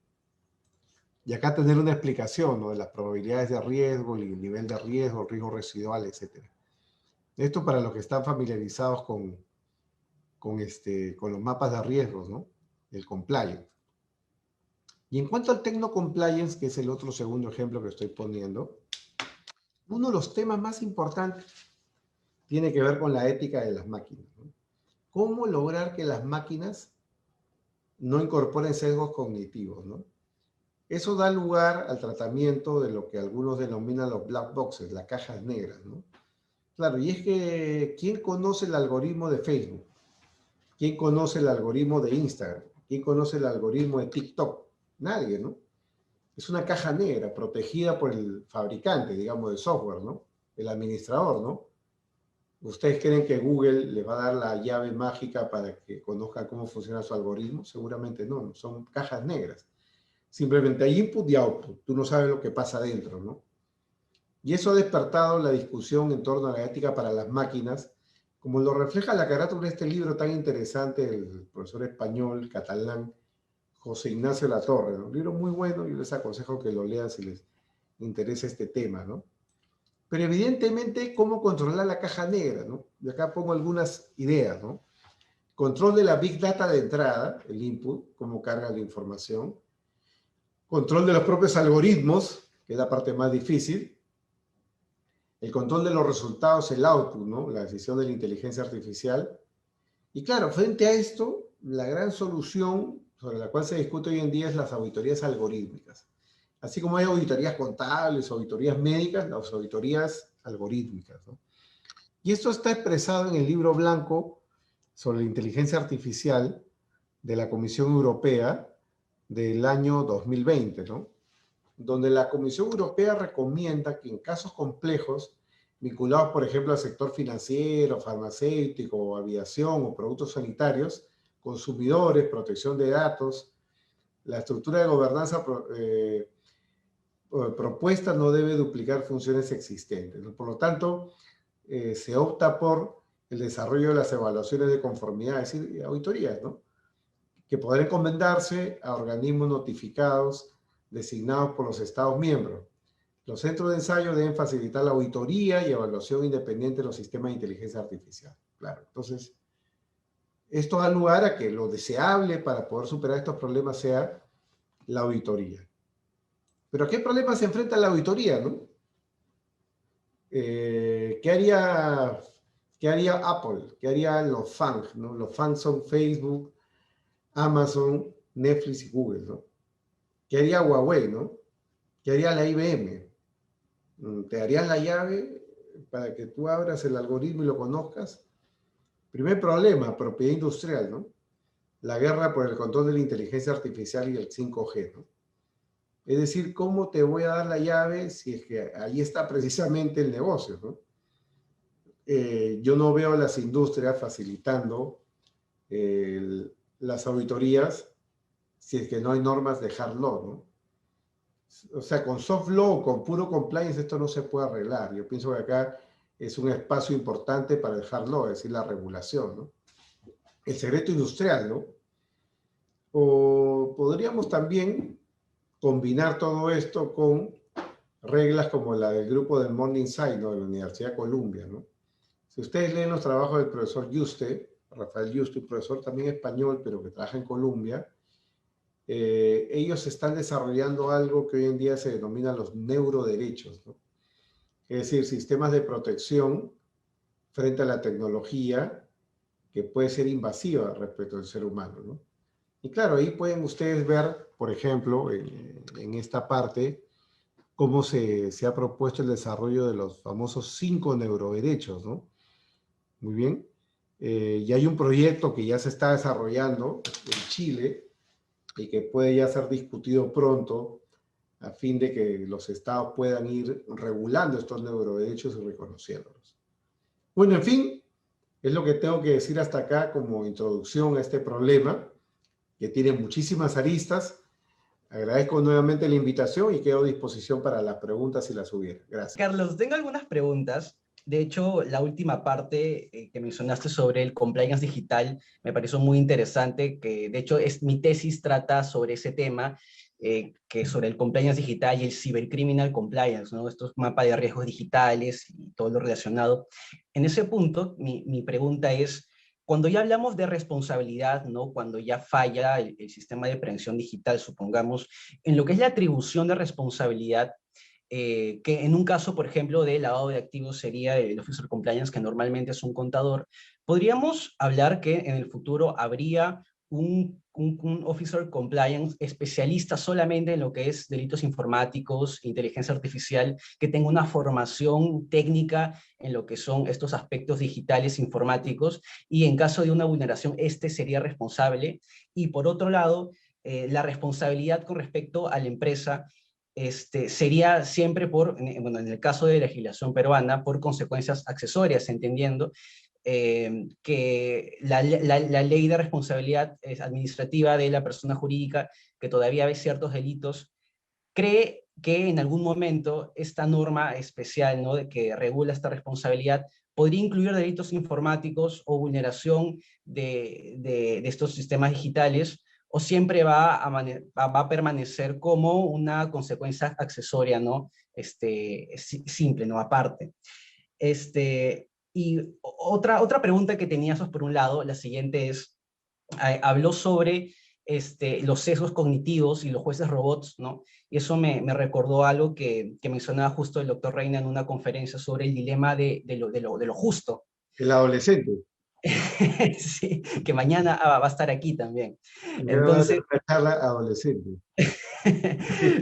Y acá tener una explicación, ¿no? De las probabilidades de riesgo, el nivel de riesgo, riesgo residual, etc. Esto para los que están familiarizados con los mapas de riesgos, ¿no? El compliance. Y en cuanto al Techno-Compliance, que es el otro segundo ejemplo que estoy poniendo, uno de los temas más importantes tiene que ver con la ética de las máquinas, ¿no? ¿Cómo lograr que las máquinas no incorporen sesgos cognitivos, ¿no? Eso da lugar al tratamiento de lo que algunos denominan los black boxes, las cajas negras, ¿no? Claro, y es que ¿quién conoce el algoritmo de Facebook? ¿Quién conoce el algoritmo de Instagram? ¿Quién conoce el algoritmo de TikTok? Nadie, ¿no? Es una caja negra protegida por el fabricante, digamos, de software, ¿no? El administrador, ¿no? ¿Ustedes creen que Google les va a dar la llave mágica para que conozcan cómo funciona su algoritmo? Seguramente no, son cajas negras. Simplemente hay input y output. Tú no sabes lo que pasa adentro, ¿no? Y eso ha despertado la discusión en torno a la ética para las máquinas, como lo refleja la carátula de este libro tan interesante del profesor español, catalán, José Ignacio Latorre, ¿no? Un libro muy bueno, yo les aconsejo que lo lean si les interesa este tema, ¿no? Pero evidentemente, ¿cómo controlar la caja negra, ¿no? Y acá pongo algunas ideas, ¿no? Control de la Big Data de entrada, el input, cómo carga la información. Control de los propios algoritmos, que es la parte más difícil. El control de los resultados, el output, ¿no? La decisión de la inteligencia artificial. Y claro, frente a esto, la gran solución sobre la cual se discute hoy en día es las auditorías algorítmicas. Así como hay auditorías contables, auditorías médicas, las auditorías algorítmicas, ¿no? Y esto está expresado en el libro blanco sobre la inteligencia artificial de la Comisión Europea del año 2020, ¿no? Donde la Comisión Europea recomienda que en casos complejos, vinculados, por ejemplo, al sector financiero, farmacéutico, aviación o productos sanitarios, consumidores, protección de datos, la estructura de gobernanza propuesta no debe duplicar funciones existentes, ¿no? Por lo tanto, se opta por el desarrollo de las evaluaciones de conformidad, es decir, auditorías, ¿no? Que podrán encomendarse a organismos notificados designados por los Estados miembros. Los centros de ensayo deben facilitar la auditoría y evaluación independiente de los sistemas de inteligencia artificial. Claro, entonces, esto da lugar a que lo deseable para poder superar estos problemas sea la auditoría. Pero ¿a qué problemas se enfrenta la auditoría, no? ¿Qué haría Apple? ¿Qué harían los FANG, ¿no? Los FANG son Facebook, Amazon, Netflix y Google, ¿no? ¿Qué haría Huawei, no? ¿Qué haría la IBM? ¿Te darían la llave para que tú abras el algoritmo y lo conozcas? Primer problema, propiedad industrial, ¿no? La guerra por el control de la inteligencia artificial y el 5G, ¿no? Es decir, ¿cómo te voy a dar la llave si es que ahí está precisamente el negocio, ¿no? Yo no veo a las industrias facilitando las auditorías si es que no hay normas de hard law, ¿no? O sea, con soft law, con puro compliance, esto no se puede arreglar. Yo pienso que acá es un espacio importante para el hard law, es decir, la regulación, ¿no? El secreto industrial, ¿no? O podríamos también combinar todo esto con reglas como la del grupo del Morningside, ¿no? De la Universidad de Columbia, ¿no? Si ustedes leen los trabajos del profesor Yuste, Rafael Yuste, un profesor también español, pero que trabaja en Columbia, ellos están desarrollando algo que hoy en día se denomina los neuroderechos, ¿no? Es decir, sistemas de protección frente a la tecnología que puede ser invasiva respecto al ser humano, ¿no? Y claro, ahí pueden ustedes ver, por ejemplo, en esta parte, cómo se ha propuesto el desarrollo de los famosos 5 neuroderechos, ¿no? Muy bien. Y hay un proyecto que ya se está desarrollando en Chile y que puede ya ser discutido pronto a fin de que los estados puedan ir regulando estos neuroderechos y reconociéndolos. Bueno, en fin, es lo que tengo que decir hasta acá como introducción a este problema, que tiene muchísimas aristas. Agradezco nuevamente la invitación y quedo a disposición para las preguntas si las hubiera. Gracias. Carlos, tengo algunas preguntas. De hecho, la última parte que mencionaste sobre el compliance digital me pareció muy interesante, que de hecho mi tesis trata sobre ese tema, que sobre el compliance digital y el cybercriminal compliance, ¿no? Estos mapas de riesgos digitales y todo lo relacionado. En ese punto, mi pregunta es, cuando ya hablamos de responsabilidad, ¿no? Cuando ya falla el sistema de prevención digital, supongamos, en lo que es la atribución de responsabilidad, que en un caso, por ejemplo, de lavado de activos sería el Officer Compliance, que normalmente es un contador, podríamos hablar que en el futuro habría un Officer Compliance especialista solamente en lo que es delitos informáticos, inteligencia artificial, que tenga una formación técnica en lo que son estos aspectos digitales informáticos, y en caso de una vulneración, este sería responsable. Y por otro lado, la responsabilidad con respecto a la empresa sería siempre bueno, en el caso de legislación peruana, por consecuencias accesorias, entendiendo que la ley de responsabilidad administrativa de la persona jurídica, que todavía ve ciertos delitos, cree que en algún momento esta norma especial, ¿no?, de que regula esta responsabilidad podría incluir delitos informáticos o vulneración de estos sistemas digitales, o siempre va a permanecer como una consecuencia accesoria, ¿no? Simple, ¿no? Aparte. Y otra pregunta que tenía, por un lado, la siguiente es, habló sobre los sesgos cognitivos y los jueces robots, ¿no? Y eso me recordó algo que mencionaba justo el doctor Reina en una conferencia sobre el dilema de lo justo. El adolescente. Sí, que mañana va a estar aquí también. Entonces, una charla adolescente.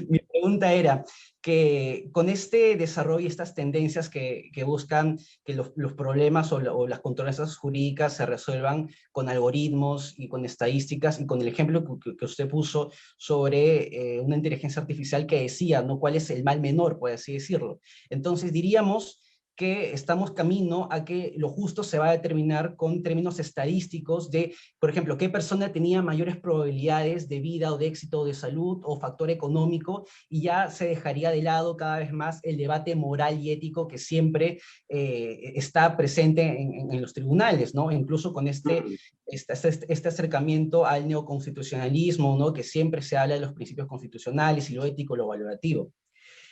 mi pregunta era que con este desarrollo y estas tendencias que buscan que los problemas o las controversias jurídicas se resuelvan con algoritmos y con estadísticas, y con el ejemplo que usted puso sobre una inteligencia artificial que decía, ¿no?, cuál es el mal menor, por así decirlo. Entonces diríamos que estamos camino a que lo justo se va a determinar con términos estadísticos de, por ejemplo, qué persona tenía mayores probabilidades de vida o de éxito o de salud o factor económico, y ya se dejaría de lado cada vez más el debate moral y ético que siempre está presente en los tribunales, ¿no? Incluso con este acercamiento al neoconstitucionalismo, ¿no?, que siempre se habla de los principios constitucionales y lo ético, lo valorativo.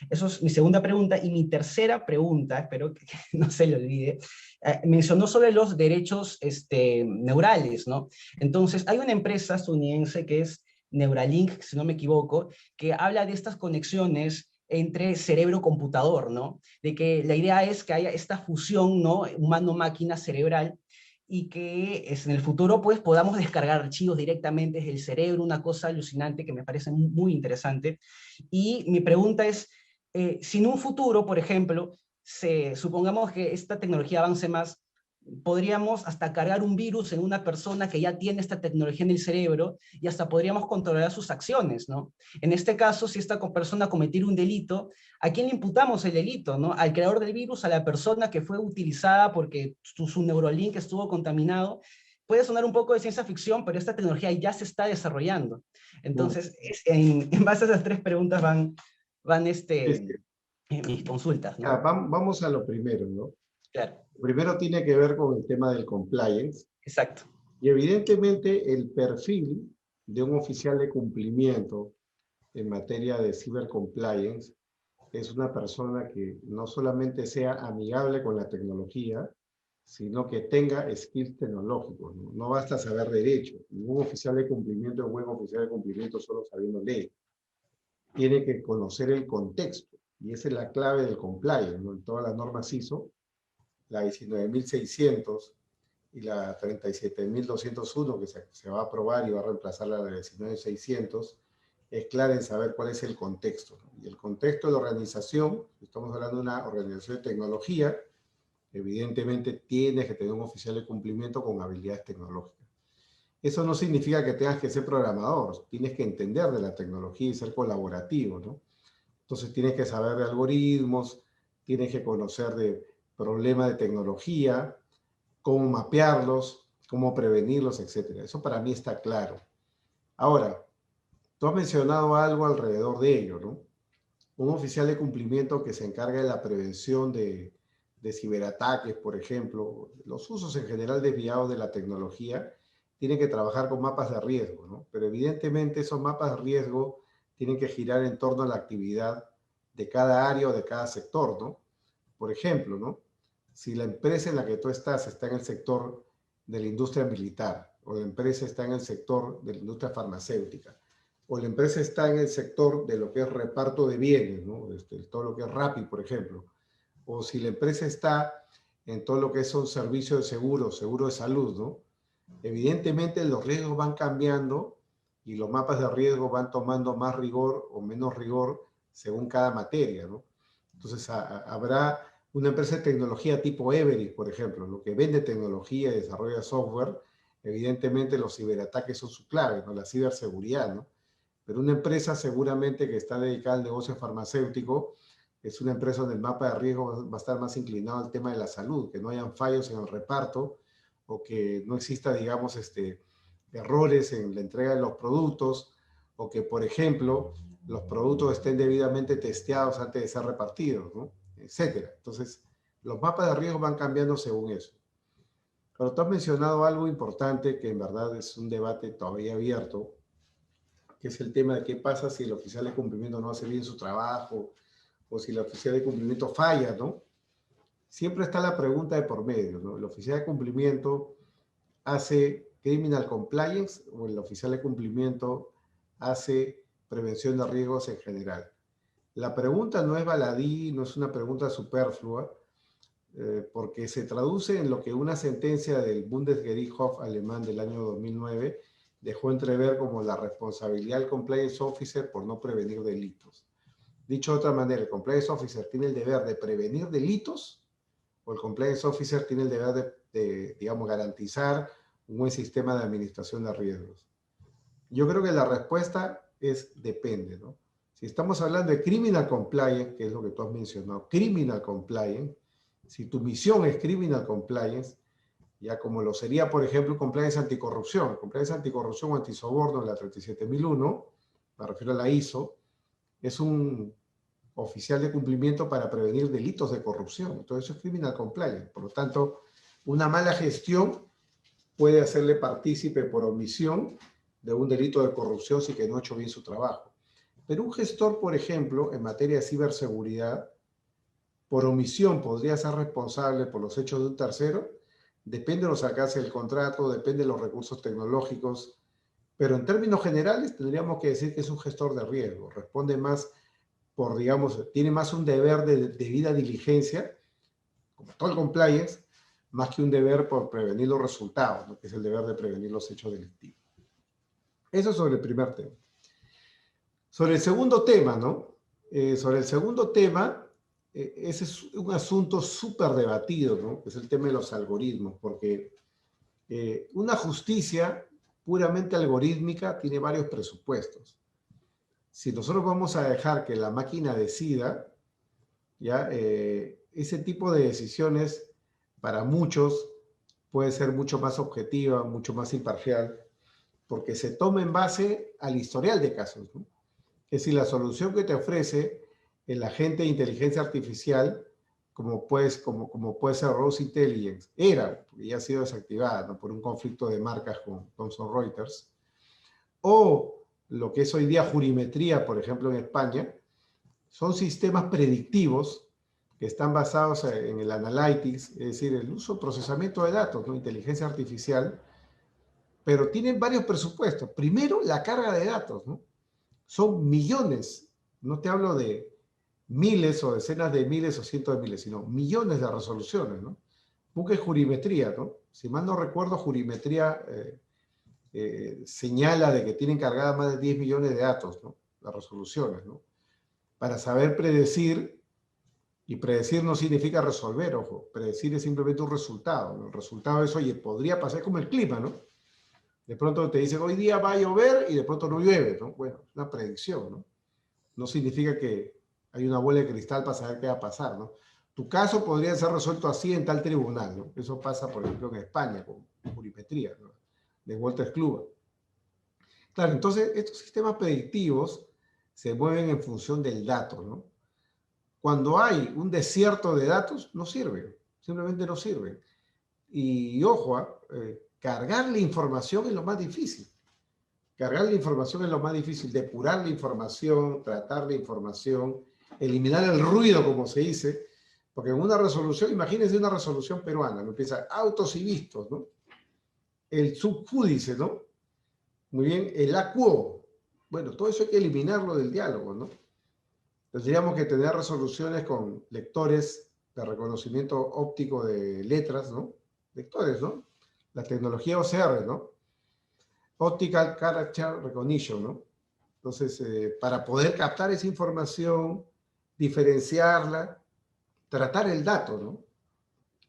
Eso es mi segunda pregunta. Y mi tercera pregunta, espero que no se le olvide, mencionó sobre los derechos neurales, ¿no? Entonces, hay una empresa estadounidense que es Neuralink, si no me equivoco, que habla de estas conexiones entre cerebro-computador, ¿no? De que la idea es que haya esta fusión, ¿no?, humano-máquina cerebral, y que en el futuro pues podamos descargar archivos directamente desde el cerebro, una cosa alucinante que me parece muy interesante. Y mi pregunta es, si en un futuro, por ejemplo, supongamos que esta tecnología avance más, podríamos hasta cargar un virus en una persona que ya tiene esta tecnología en el cerebro y hasta podríamos controlar sus acciones, ¿no? En este caso, si esta persona cometiera un delito, ¿a quién le imputamos el delito, no? ¿Al creador del virus, a la persona que fue utilizada porque su Neuralink estuvo contaminado? Puede sonar un poco de ciencia ficción, pero esta tecnología ya se está desarrollando. Entonces, en base a esas tres preguntas van mis consultas, ¿no? Vamos a lo primero, ¿no? Claro. Primero tiene que ver con el tema del compliance. Exacto. Y evidentemente el perfil de un oficial de cumplimiento en materia de cibercompliance es una persona que no solamente sea amigable con la tecnología, sino que tenga skills tecnológicos, ¿no? No basta saber derecho. Ningún oficial de cumplimiento es un buen oficial de cumplimiento solo sabiendo ley. Tiene que conocer el contexto. Y esa es la clave del compliance, ¿no? En todas las normas ISO, la 19.600 y la 37.201 que se va a aprobar y va a reemplazar la de 19.600, es clara en saber cuál es el contexto, ¿no? Y el contexto de la organización, estamos hablando de una organización de tecnología, evidentemente tienes que tener un oficial de cumplimiento con habilidades tecnológicas. Eso no significa que tengas que ser programador, tienes que entender de la tecnología y ser colaborativo, ¿no? Entonces tienes que saber de algoritmos, tienes que conocer de problemas de tecnología, cómo mapearlos, cómo prevenirlos, etc. Eso para mí está claro. Ahora, tú has mencionado algo alrededor de ello, ¿no? Un oficial de cumplimiento que se encarga de la prevención de ciberataques, por ejemplo, los usos en general desviados de la tecnología, tiene que trabajar con mapas de riesgo, ¿no? Pero evidentemente esos mapas de riesgo tienen que girar en torno a la actividad de cada área o de cada sector, ¿no? Por ejemplo, ¿no? Si la empresa en la que tú estás está en el sector de la industria militar, o la empresa está en el sector de la industria farmacéutica, o la empresa está en el sector de lo que es reparto de bienes, ¿no? Todo lo que es Rappi, por ejemplo, o si la empresa está en todo lo que son servicios de seguro de salud, ¿no? Evidentemente los riesgos van cambiando y los mapas de riesgo van tomando más rigor o menos rigor según cada materia, ¿no? Entonces habrá una empresa de tecnología tipo Everest, por ejemplo, lo que vende tecnología y desarrolla software, evidentemente los ciberataques son su clave, ¿no? La ciberseguridad, ¿no? Pero una empresa seguramente que está dedicada al negocio farmacéutico es una empresa donde el mapa de riesgo va a estar más inclinado al tema de la salud, que no hayan fallos en el reparto o que no exista, digamos, errores en la entrega de los productos o que, por ejemplo, los productos estén debidamente testeados antes de ser repartidos, ¿no? Etcétera. Entonces, los mapas de riesgo van cambiando según eso. Pero tú has mencionado algo importante que en verdad es un debate todavía abierto, que es el tema de qué pasa si el oficial de cumplimiento no hace bien su trabajo o si el oficial de cumplimiento falla, ¿no? Siempre está la pregunta de por medio, ¿no? ¿El oficial de cumplimiento hace criminal compliance o el oficial de cumplimiento hace prevención de riesgos en general? La pregunta no es baladí, no es una pregunta superflua, porque se traduce en lo que una sentencia del Bundesgerichtshof alemán del año 2009 dejó entrever como la responsabilidad del compliance officer por no prevenir delitos. Dicho de otra manera, ¿el compliance officer tiene el deber de prevenir delitos o el compliance officer tiene el deber de digamos, garantizar un buen sistema de administración de riesgos? Yo creo que la respuesta es depende, ¿no? Si estamos hablando de criminal compliance, que es lo que tú has mencionado, criminal compliance, si tu misión es criminal compliance, ya como lo sería, por ejemplo, compliance anticorrupción o antisoborno, la 37.001, me refiero a la ISO, es un oficial de cumplimiento para prevenir delitos de corrupción. Entonces eso es criminal compliance. Por lo tanto, una mala gestión puede hacerle partícipe por omisión de un delito de corrupción si que no ha hecho bien su trabajo. Pero un gestor, por ejemplo, en materia de ciberseguridad, por omisión podría ser responsable por los hechos de un tercero, depende de los alcances del contrato, depende de los recursos tecnológicos, pero en términos generales tendríamos que decir que es un gestor de riesgo, responde más por, digamos, tiene más un deber de debida diligencia, como todo el compliance, más que un deber por prevenir los resultados, ¿no? Que es el deber de prevenir los hechos delictivos. Eso sobre el primer tema. Sobre el segundo tema, ¿no? Sobre el segundo tema, ese es un asunto súper debatido, ¿no? Es el tema de los algoritmos, porque una justicia puramente algorítmica tiene varios presupuestos. Si nosotros vamos a dejar que la máquina decida, ¿ya? Ese tipo de decisiones para muchos puede ser mucho más objetiva, mucho más imparcial, porque se toma en base al historial de casos, ¿no? Es decir, la solución que te ofrece el agente de inteligencia artificial, como puede ser Rose Intelligence, porque ya ha sido desactivada, ¿no? Por un conflicto de marcas con Thomson Reuters, o lo que es hoy día jurimetría, por ejemplo, en España, son sistemas predictivos que están basados en el analytics, es decir, el uso, procesamiento de datos, ¿no? Inteligencia artificial, pero tienen varios presupuestos. Primero, la carga de datos, ¿no? Son millones, no te hablo de miles o decenas de miles o cientos de miles, sino millones de resoluciones, ¿no? Busque jurimetría, ¿no? Si mal no recuerdo, jurimetría señala de que tienen cargada más de 10 millones de datos, ¿no? Las resoluciones, ¿no? Para saber predecir, y predecir no significa resolver, ojo, predecir es simplemente un resultado, ¿no? El resultado es, oye, podría pasar como el clima, ¿no? De pronto te dicen, hoy día va a llover y de pronto no llueve, ¿no? Bueno, es una predicción, ¿no? No significa que hay una bola de cristal para saber qué va a pasar, ¿no? Tu caso podría ser resuelto así en tal tribunal, ¿no? Eso pasa, por ejemplo, en España con jurimetría, ¿no? De Walter Kluwer. Claro, entonces estos sistemas predictivos se mueven en función del dato, ¿no? Cuando hay un desierto de datos, no sirven, simplemente no sirven. Y ojo, cargar la información es lo más difícil. Cargar la información es lo más difícil, depurar la información, tratar la información, eliminar el ruido, como se dice, porque en una resolución, imagínense una resolución peruana, ¿no? Empieza autos y vistos, ¿no? El subjúdice, ¿no? Muy bien, el acuo. Bueno, todo eso hay que eliminarlo del diálogo, ¿no? Tendríamos que tener resoluciones con lectores de reconocimiento óptico de letras, ¿no? Lectores, ¿no? La tecnología OCR, ¿no? Optical Character Recognition, ¿no? Entonces, para poder captar esa información, diferenciarla, tratar el dato, ¿no?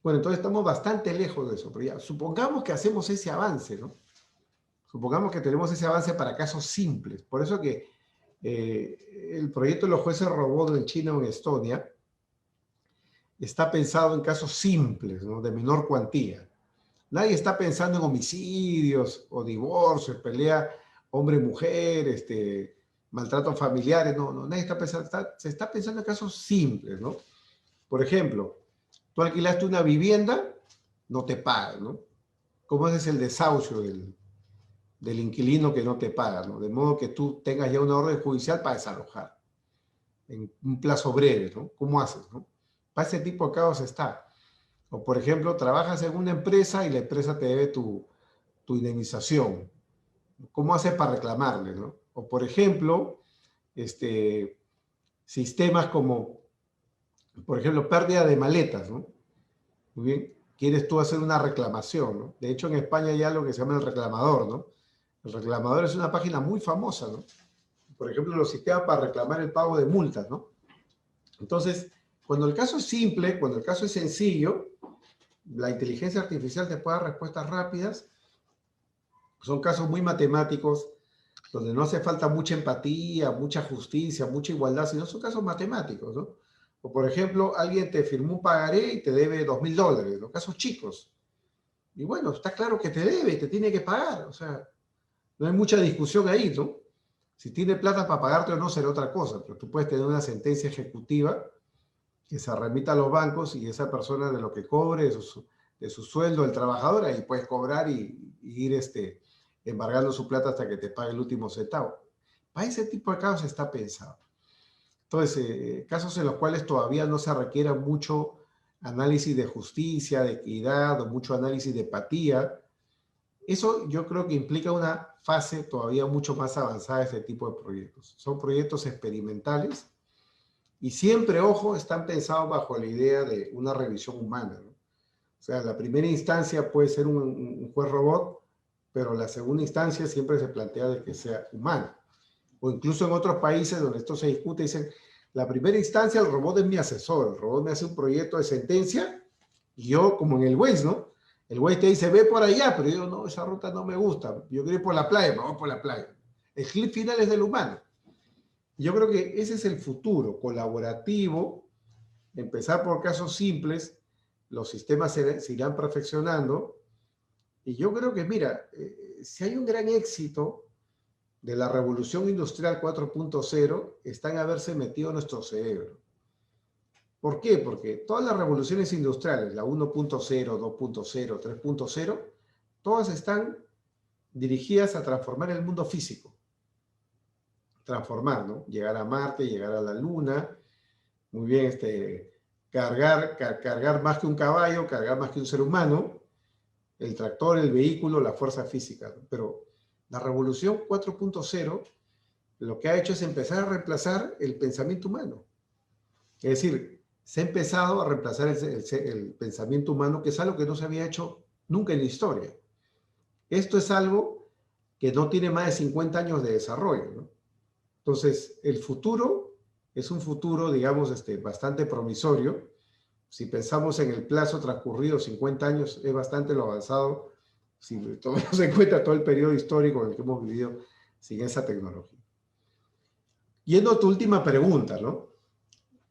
Bueno, entonces estamos bastante lejos de eso, pero ya, supongamos que hacemos ese avance, ¿no? Supongamos que tenemos ese avance para casos simples. Por eso que el proyecto de los jueces robot en China o en Estonia está pensado en casos simples, ¿no? De menor cuantía. Nadie está pensando en homicidios o divorcios, pelea hombre-mujer, maltratos familiares. No, no, nadie está pensando, se está pensando en casos simples, ¿no? Por ejemplo, tú alquilaste una vivienda, no te pagan, ¿no? ¿Cómo es el desahucio del inquilino que no te paga, ¿no? De modo que tú tengas ya una orden judicial para desalojar en un plazo breve, ¿no? ¿Cómo haces, no? Para ese tipo de casos está. O, por ejemplo, trabajas en una empresa y la empresa te debe tu indemnización. ¿Cómo haces para reclamarle, no? O, por ejemplo, sistemas como, por ejemplo, pérdida de maletas, ¿no? Muy bien, quieres tú hacer una reclamación, ¿no? De hecho, en España hay algo que se llama el reclamador, ¿no? El reclamador es una página muy famosa, ¿no? Por ejemplo, los sistemas para reclamar el pago de multas, ¿no? Entonces, cuando el caso es simple, cuando el caso es sencillo, la inteligencia artificial te puede dar respuestas rápidas. Son casos muy matemáticos, donde no hace falta mucha empatía, mucha justicia, mucha igualdad, sino son casos matemáticos, ¿no? O, por ejemplo, alguien te firmó un pagaré y te debe $2.000, ¿no? Casos chicos. Y bueno, está claro que te debe, te tiene que pagar. O sea, no hay mucha discusión ahí, ¿no? Si tiene plata para pagarte o no será otra cosa, pero tú puedes tener una sentencia ejecutiva que se remita a los bancos y esa persona de lo que cobre, de su sueldo del trabajador, ahí puedes cobrar y ir embargando su plata hasta que te pague el último centavo. Para ese tipo de casos está pensado. Entonces, casos en los cuales todavía no se requiera mucho análisis de justicia, de equidad o mucho análisis de empatía, eso yo creo que implica una fase todavía mucho más avanzada de este tipo de proyectos. Son proyectos experimentales y siempre, ojo, están pensados bajo la idea de una revisión humana, ¿no? sea, la primera instancia puede ser un juez robot, pero la segunda instancia siempre se plantea de que sea humano. O incluso en otros países donde esto se discute, dicen, la primera instancia el robot es mi asesor, el robot me hace un proyecto de sentencia y yo, como en el Waze, ¿no? El Waze te dice, ve por allá, pero yo digo, no, esa ruta no me gusta, yo quiero ir por la playa, vamos por la playa. El clic final es del humano. Yo creo que ese es el futuro, colaborativo, empezar por casos simples, los sistemas se irán perfeccionando, y yo creo que, mira, si hay un gran éxito de la revolución industrial 4.0, está en haberse metido en nuestro cerebro. ¿Por qué? Porque todas las revoluciones industriales, la 1.0, 2.0, 3.0, todas están dirigidas a transformar el mundo físico. Transformar, ¿no? Llegar a Marte, llegar a la Luna, muy bien, cargar más que un caballo, cargar más que un ser humano, el tractor, el vehículo, la fuerza física, ¿no? Pero la revolución 4.0 lo que ha hecho es empezar a reemplazar el pensamiento humano. Es decir, se ha empezado a reemplazar el pensamiento humano, que es algo que no se había hecho nunca en la historia. Esto es algo que no tiene más de 50 años de desarrollo, ¿no? Entonces, el futuro es un futuro, digamos, bastante promisorio. Si pensamos en el plazo transcurrido, 50 años, es bastante lo avanzado, si tomamos en cuenta todo el periodo histórico en el que hemos vivido sin esa tecnología. Yendo a tu última pregunta, ¿no?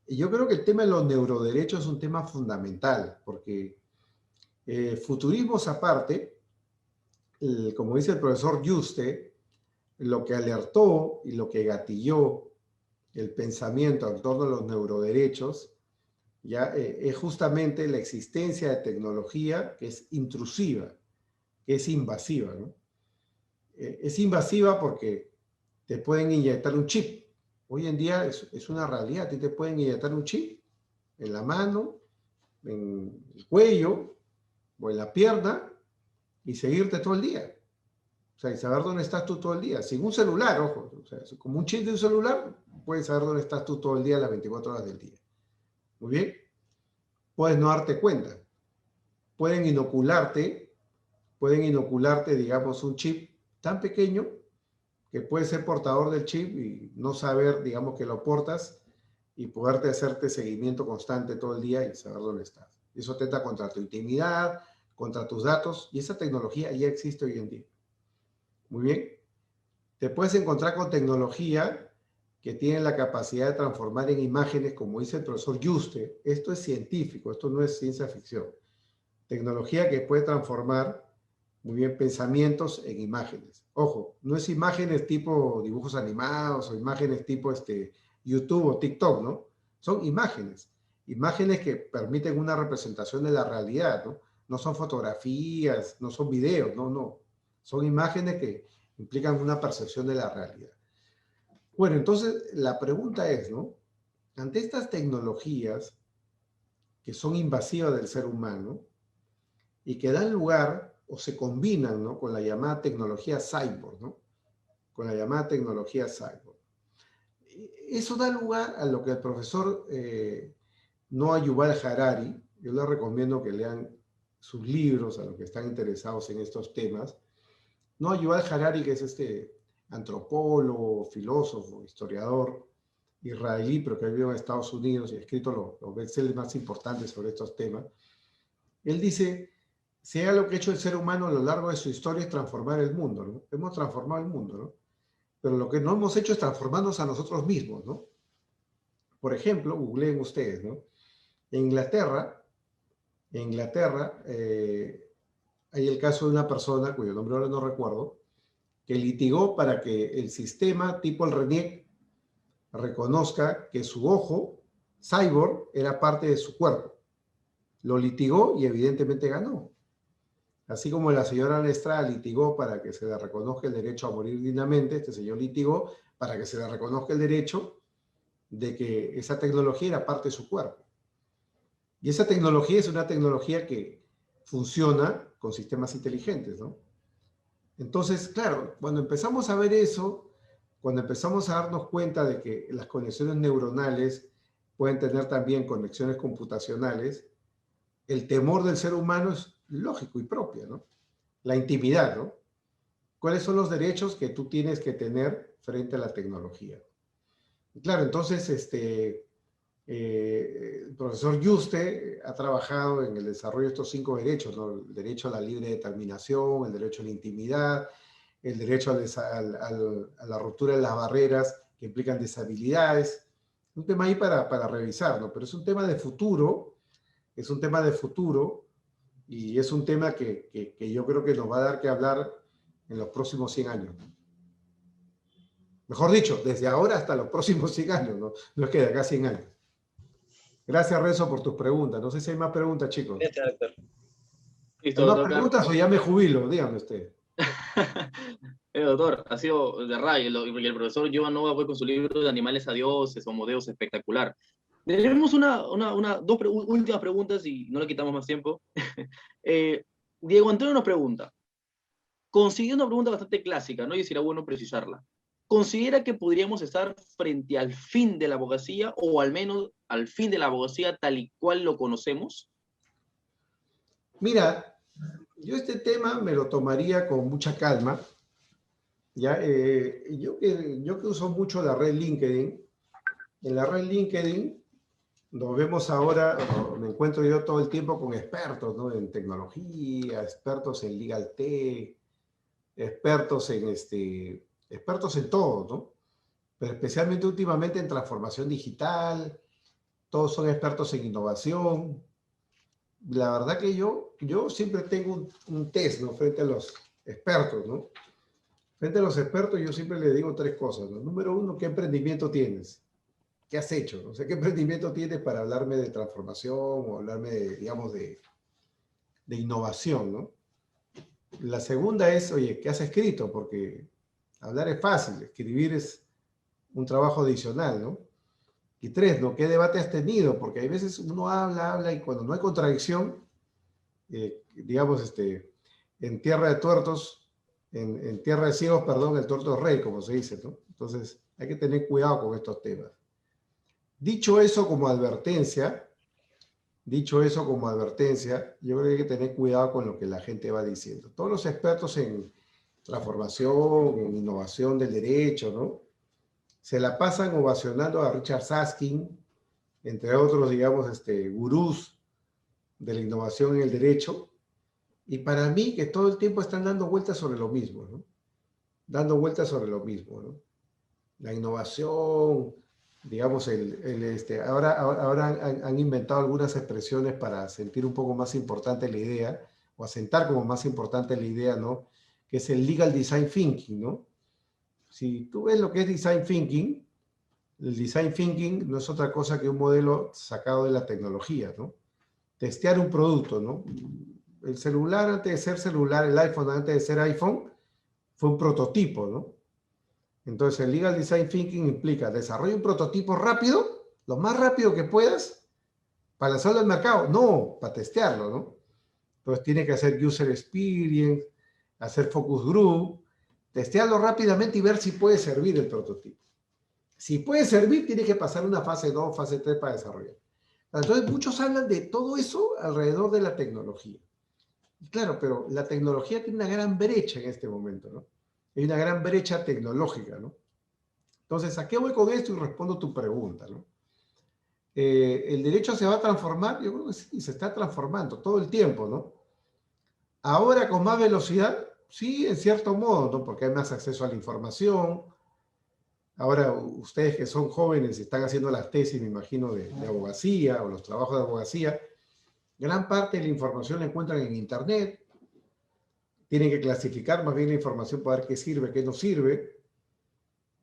Yo creo que el tema de los neuroderechos es un tema fundamental, porque futurismos aparte, como dice el profesor Yuste, lo que alertó y lo que gatilló el pensamiento en torno a los neuroderechos ya es justamente la existencia de tecnología que es intrusiva, que es invasiva, ¿no? Es invasiva porque te pueden inyectar un chip. Hoy en día es una realidad. A ti te pueden inyectar un chip en la mano, en el cuello o en la pierna y seguirte todo el día. O sea, y saber dónde estás tú todo el día. Sin un celular, ojo. O sea, como un chip de un celular, puedes saber dónde estás tú todo el día, las 24 horas del día. Muy bien. Puedes no darte cuenta. Pueden inocularte, digamos, un chip tan pequeño que puede ser portador del chip y no saber, digamos, que lo portas y poderte hacerte seguimiento constante todo el día y saber dónde estás. Eso atenta contra tu intimidad, contra tus datos, y esa tecnología ya existe hoy en día. Muy bien. Te puedes encontrar con tecnología que tiene la capacidad de transformar en imágenes, como dice el profesor Yuste. Esto es científico, esto no es ciencia ficción. Tecnología que puede transformar, muy bien, pensamientos en imágenes. Ojo, no es imágenes tipo dibujos animados o imágenes tipo YouTube o TikTok, ¿no? Son imágenes. Imágenes que permiten una representación de la realidad, ¿no? No son fotografías, no son videos, no. Son imágenes que implican una percepción de la realidad. Bueno, entonces la pregunta es, ¿no? Ante estas tecnologías que son invasivas del ser humano y que dan lugar o se combinan, ¿no?, con la llamada tecnología cyborg, ¿no? Con la llamada tecnología cyborg. Eso da lugar a lo que el profesor Noah Yuval Harari, yo les recomiendo que lean sus libros a los que están interesados en estos temas. Noah Yuval Harari, que es antropólogo, filósofo, historiador israelí, pero que vive en Estados Unidos y ha escrito los bestsellers más importantes sobre estos temas. Él dice, si hay algo que ha hecho el ser humano a lo largo de su historia es transformar el mundo, ¿no? Hemos transformado el mundo, ¿no? Pero lo que no hemos hecho es transformarnos a nosotros mismos, ¿no? Por ejemplo, googleen ustedes, ¿no? En Inglaterra hay el caso de una persona, cuyo nombre ahora no recuerdo, que litigó para que el sistema tipo el RENIEC reconozca que su ojo, cyborg, era parte de su cuerpo. Lo litigó y evidentemente ganó. Así como la señora Lestrada litigó para que se le reconozca el derecho a morir dignamente, este señor litigó para que se le reconozca el derecho de que esa tecnología era parte de su cuerpo. Y esa tecnología es una tecnología que funciona con sistemas inteligentes, ¿no? Entonces, claro, cuando empezamos a ver eso, cuando empezamos a darnos cuenta de que las conexiones neuronales pueden tener también conexiones computacionales, el temor del ser humano es lógico y propio, ¿no? La intimidad, ¿no? ¿Cuáles son los derechos que tú tienes que tener frente a la tecnología? Y claro, entonces, el profesor Yuste ha trabajado en el desarrollo de estos 5 derechos, ¿no? El derecho a la libre determinación, el derecho a la intimidad, el derecho a la ruptura de las barreras que implican deshabilidades. Un tema ahí para revisar, ¿no? Pero es un tema de futuro, es un tema de futuro y es un tema que yo creo que nos va a dar que hablar en los próximos 100 años. Mejor dicho, desde ahora hasta los próximos 100 años, ¿no? No es que de acá a 100 años. Gracias, Renzo, por tus preguntas. No sé si hay más preguntas, chicos. Gracias, doctor. ¿Hay Listo, más doctor Carlos. preguntas o ya me jubilo? Dígame usted. Doctor, ha sido de rayo, porque el profesor Joan Nova fue con su libro de Animales a Dioses, Homo Deus, espectacular. Tenemos últimas preguntas y no le quitamos más tiempo. Diego Antonio nos pregunta, considera una pregunta bastante clásica, ¿no? Y será bueno precisarla. ¿Considera que podríamos estar frente al fin de la abogacía o al menos al fin de la abogacía tal y cual lo conocemos? Mira, yo este tema me lo tomaría con mucha calma. ¿Ya? Yo que uso mucho la red LinkedIn, en la red LinkedIn nos vemos ahora, me encuentro yo todo el tiempo con expertos, ¿no? En tecnología, expertos en legal tech, expertos en todo, ¿no? Pero especialmente últimamente en transformación digital, todos son expertos en innovación. La verdad que yo siempre tengo un test, ¿no? Frente a los expertos, ¿no? Frente a los expertos yo siempre le digo 3 cosas, ¿no? Número 1, ¿qué emprendimiento tienes? ¿Qué has hecho? O sea, ¿qué emprendimiento tienes para hablarme de transformación o hablarme, digamos, de innovación, ¿no? La segunda es, oye, ¿qué has escrito? Porque hablar es fácil, escribir es un trabajo adicional, ¿no? Y 3, ¿no? ¿Qué debate has tenido? Porque hay veces uno habla y cuando no hay contradicción, digamos, en tierra de tuertos, en tierra de ciegos, perdón, el tuerto es rey, como se dice, ¿no? Entonces, hay que tener cuidado con estos temas. Dicho eso como advertencia, yo creo que hay que tener cuidado con lo que la gente va diciendo. Todos los expertos en transformación, en innovación del derecho, ¿no? Se la pasan ovacionando a Richard Susskind, entre otros, digamos, gurús de la innovación en el derecho, y para mí que todo el tiempo están dando vueltas sobre lo mismo, ¿no? Dando vueltas sobre lo mismo, ¿no? La innovación, digamos, ahora han inventado algunas expresiones para sentir un poco más importante la idea, o asentar como más importante la idea, ¿no? Que es el legal design thinking, ¿no? Si tú ves lo que es design thinking, el design thinking no es otra cosa que un modelo sacado de la tecnología, ¿no? Testear un producto, ¿no? El celular, antes de ser celular, el iPhone, antes de ser iPhone, fue un prototipo, ¿no? Entonces, el Legal Design Thinking implica desarrollar un prototipo rápido, lo más rápido que puedas, para lanzarlo al mercado. No, para testearlo, ¿no? Entonces, tiene que hacer User Experience, hacer Focus Group, testearlo rápidamente y ver si puede servir el prototipo. Si puede servir, tiene que pasar una fase 2, fase 3 para desarrollar. Entonces, muchos hablan de todo eso alrededor de la tecnología. Y claro, pero la tecnología tiene una gran brecha en este momento, ¿no? Hay una gran brecha tecnológica, ¿no? Entonces, ¿a qué voy con esto? Y respondo tu pregunta, ¿no? ¿El derecho se va a transformar? Yo creo que sí, se está transformando todo el tiempo, ¿no? Ahora con más velocidad, sí, en cierto modo, ¿no? Porque hay más acceso a la información. Ahora, ustedes que son jóvenes y están haciendo las tesis, me imagino, de abogacía o los trabajos de abogacía, gran parte de la información la encuentran en Internet. Tienen que clasificar más bien la información para ver qué sirve, qué no sirve.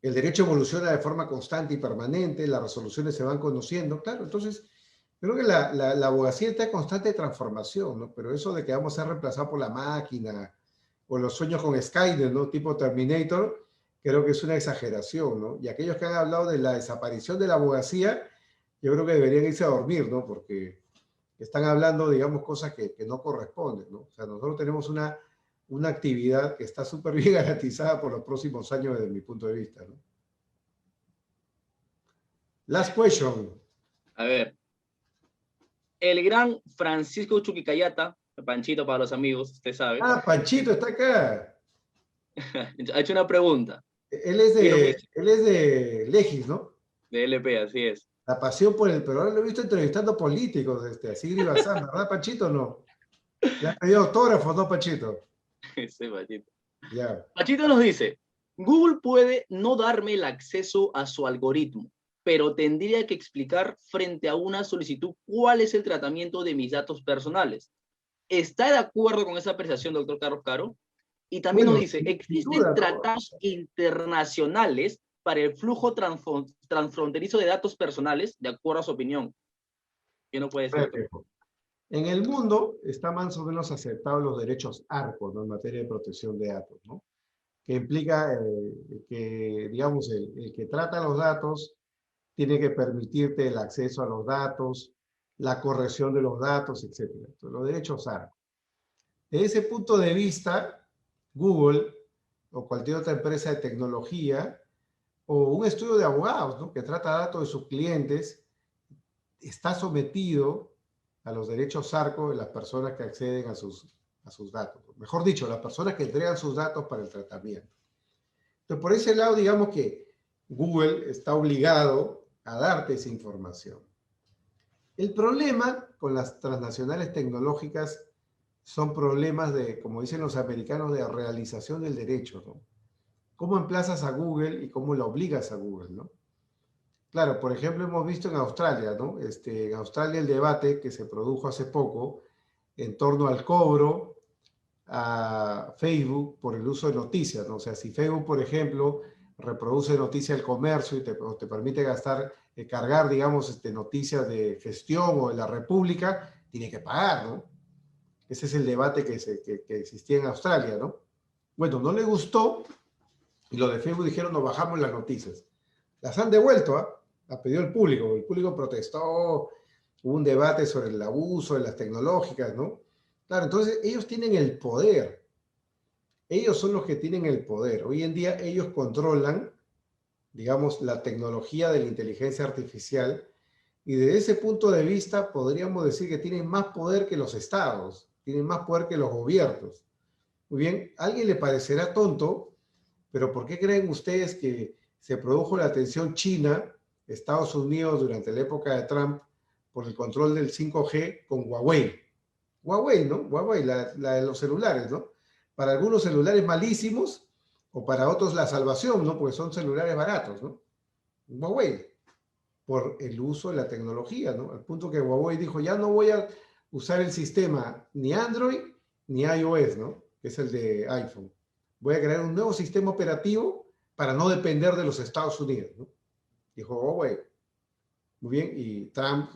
El derecho evoluciona de forma constante y permanente, las resoluciones se van conociendo, claro, entonces creo que la abogacía está en constante transformación, ¿no? Pero eso de que vamos a ser reemplazados por la máquina o los sueños con Skynet, ¿no? Tipo Terminator, creo que es una exageración, ¿no? Y aquellos que han hablado de la desaparición de la abogacía, yo creo que deberían irse a dormir, ¿no? Porque están hablando, digamos, cosas que no corresponden, ¿no? O sea, nosotros tenemos una actividad que está súper bien garantizada por los próximos años desde mi punto de vista, ¿no? Last question. A ver, El gran Francisco Chuquicayata, Panchito para los amigos, usted sabe, Ah, Panchito está acá. ha hecho una pregunta. Él Y nos dice, es de Legis, ¿no? de LP, así es. La pasión por el peruano, lo he visto entrevistando políticos, a Sigrid Bazán, ¿verdad, Panchito? No. Le han pedido autógrafos, ¿no, Panchito? Sí, Panchito. Ya. Pachito nos dice, Google puede no darme el acceso a su algoritmo, pero tendría que explicar frente a una solicitud cuál es el tratamiento de mis datos personales. ¿Está de acuerdo con esa apreciación, doctor Carlos Caro? Y también nos Bueno, dice, sin ¿existen duda, ¿no? tratados internacionales para el flujo transfronterizo de datos personales? De acuerdo a su opinión. ¿Qué no puede A decir, ver, doctor? viejo. En el mundo está más o menos aceptados los derechos ARCO, ¿no? En materia de protección de datos, ¿no? Que implica que, digamos, el que trata los datos tiene que permitirte el acceso a los datos, la corrección de los datos, etcétera. Entonces, los derechos ARCO. Desde ese punto de vista, Google o cualquier otra empresa de tecnología o un estudio de abogados, ¿no? Que trata datos de sus clientes, está sometido a los derechos ARCO de las personas que acceden a sus datos. Mejor dicho, las personas que entregan sus datos para el tratamiento. Entonces, por ese lado, digamos que Google está obligado a darte esa información. El problema con las transnacionales tecnológicas son problemas de, como dicen los americanos, de realización del derecho, ¿no? ¿Cómo emplazas a Google y cómo la obligas a Google, ¿no? Claro, por ejemplo, hemos visto en Australia, ¿no? En Australia el debate que se produjo hace poco en torno al cobro a Facebook por el uso de noticias, ¿no? O sea, si Facebook, por ejemplo, reproduce noticias del comercio y te permite gastar, cargar, digamos, noticias de gestión o de la República, tiene que pagar, ¿no? Ese es el debate que existía en Australia, ¿no? Bueno, no le gustó y los de Facebook dijeron, nos bajamos las noticias. Las han devuelto, ¿ah? A pedido del público. El público protestó, hubo un debate sobre el abuso de las tecnológicas, ¿no? Claro, entonces ellos tienen el poder. Ellos son los que tienen el poder. Hoy en día ellos controlan, digamos, la tecnología de la inteligencia artificial y desde ese punto de vista podríamos decir que tienen más poder que los estados, tienen más poder que los gobiernos. Muy bien, a alguien le parecerá tonto, pero ¿por qué creen ustedes que se produjo la tensión China, Estados Unidos durante la época de Trump por el control del 5G con Huawei? Huawei, ¿no? Huawei, la de los celulares, ¿no? Para algunos celulares malísimos o para otros la salvación, ¿no? Porque son celulares baratos, ¿no? Huawei, por el uso de la tecnología, ¿no? Al punto que Huawei dijo, ya no voy a usar el sistema ni Android ni iOS, ¿no? Que es el de iPhone. Voy a crear un nuevo sistema operativo para no depender de los Estados Unidos, ¿no? Dijo Huawei. Muy bien, y Trump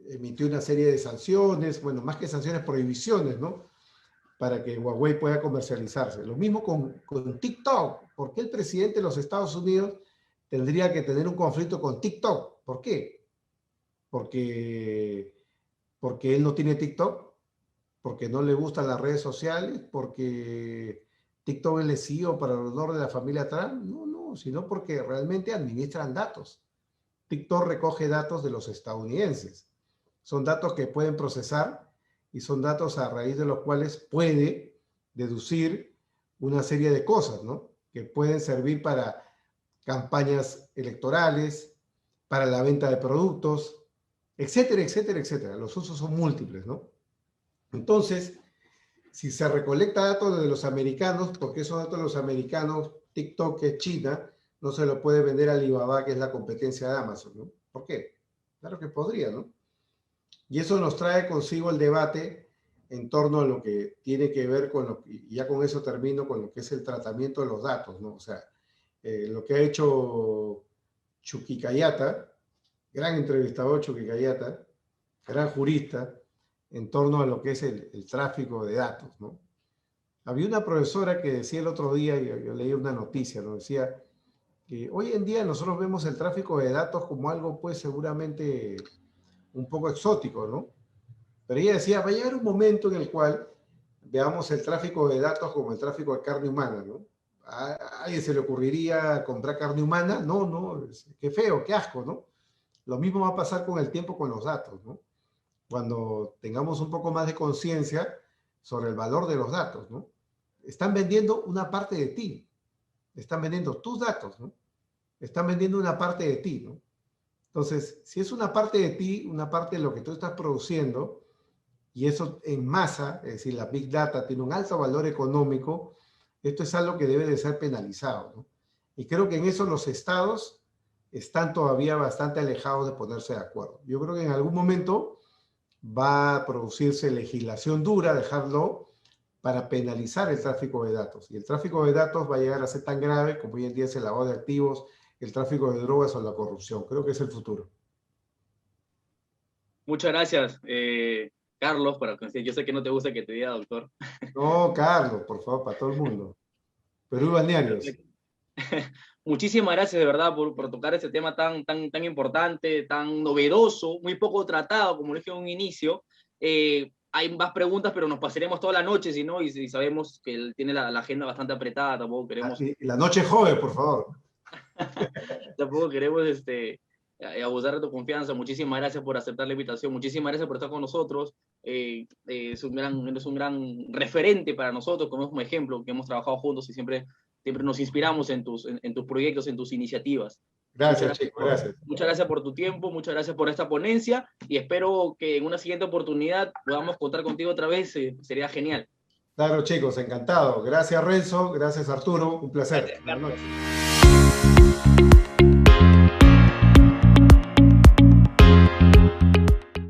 emitió una serie de sanciones, bueno, más que sanciones, prohibiciones, ¿no? Para que Huawei pueda comercializarse. Lo mismo con TikTok. ¿Por qué el presidente de los Estados Unidos tendría que tener un conflicto con TikTok? ¿Por qué? Porque, porque él no tiene TikTok, porque no le gustan las redes sociales, porque TikTok es lesivo para el honor de la familia Trump. No, no, sino porque realmente administran datos. TikTok recoge datos de los estadounidenses. Son datos que pueden procesar y son datos a raíz de los cuales puede deducir una serie de cosas, ¿no? Que pueden servir para campañas electorales, para la venta de productos, etcétera, etcétera, etcétera. Los usos son múltiples, ¿no? Entonces, si se recolecta datos de los americanos, porque esos datos de los americanos, TikTok, que es China, no se lo puede vender a Alibaba, que es la competencia de Amazon, ¿no? ¿Por qué? Claro que podría, ¿no? Y eso nos trae consigo el debate en torno a lo que tiene que ver con lo que, y ya con eso termino, con lo que es el tratamiento de los datos, ¿no? O sea, lo que ha hecho Chuquicayata, gran entrevistador Chuquicayata, gran jurista, en torno a lo que es el tráfico de datos, ¿no? Había una profesora que decía el otro día, yo leí una noticia, ¿no? Decía que hoy en día nosotros vemos el tráfico de datos como algo, pues, seguramente un poco exótico, ¿no? Pero ella decía, va a llegar un momento en el cual veamos el tráfico de datos como el tráfico de carne humana, ¿no? ¿A alguien se le ocurriría comprar carne humana? No, no, qué feo, qué asco, ¿no? Lo mismo va a pasar con el tiempo con los datos, ¿no? cuando tengamos un poco más de conciencia sobre el valor de los datos, ¿no? Están vendiendo una parte de ti, están vendiendo tus datos, ¿no? Están vendiendo una parte de ti, ¿no? Entonces, si es una parte de ti, una parte de lo que tú estás produciendo, y eso en masa, es decir, la Big Data tiene un alto valor económico, esto es algo que debe de ser penalizado, ¿no? Y creo que en eso los estados están todavía bastante alejados de ponerse de acuerdo. Yo creo que en algún momento va a producirse legislación dura, dejarlo, para penalizar el tráfico de datos. Y el tráfico de datos va a llegar a ser tan grave como hoy en día es el lavado de activos, el tráfico de drogas o la corrupción. Creo que es el futuro. Muchas gracias, Carlos, yo sé que no te gusta que te diga doctor. No, Carlos, por favor, para todo el mundo. Perú y balnearios. Muchísimas gracias de verdad por tocar ese tema tan importante, tan novedoso, muy poco tratado, como dije en un inicio. Hay más preguntas, pero nos pasaremos toda la noche, si no, y sabemos que él tiene la agenda bastante apretada, tampoco queremos... La noche joven, por favor. Tampoco queremos abusar de tu confianza. Muchísimas gracias por aceptar la invitación, muchísimas gracias por estar con nosotros. Eres un gran referente para nosotros, como ejemplo, que hemos trabajado juntos y siempre nos inspiramos en tus proyectos, en tus iniciativas. Gracias, chicos, gracias. Muchas gracias por tu tiempo, muchas gracias por esta ponencia y espero que en una siguiente oportunidad podamos contar contigo otra vez, sería genial. Claro, chicos, encantado. Gracias, Renzo, gracias, Arturo, un placer. Gracias, Carlos.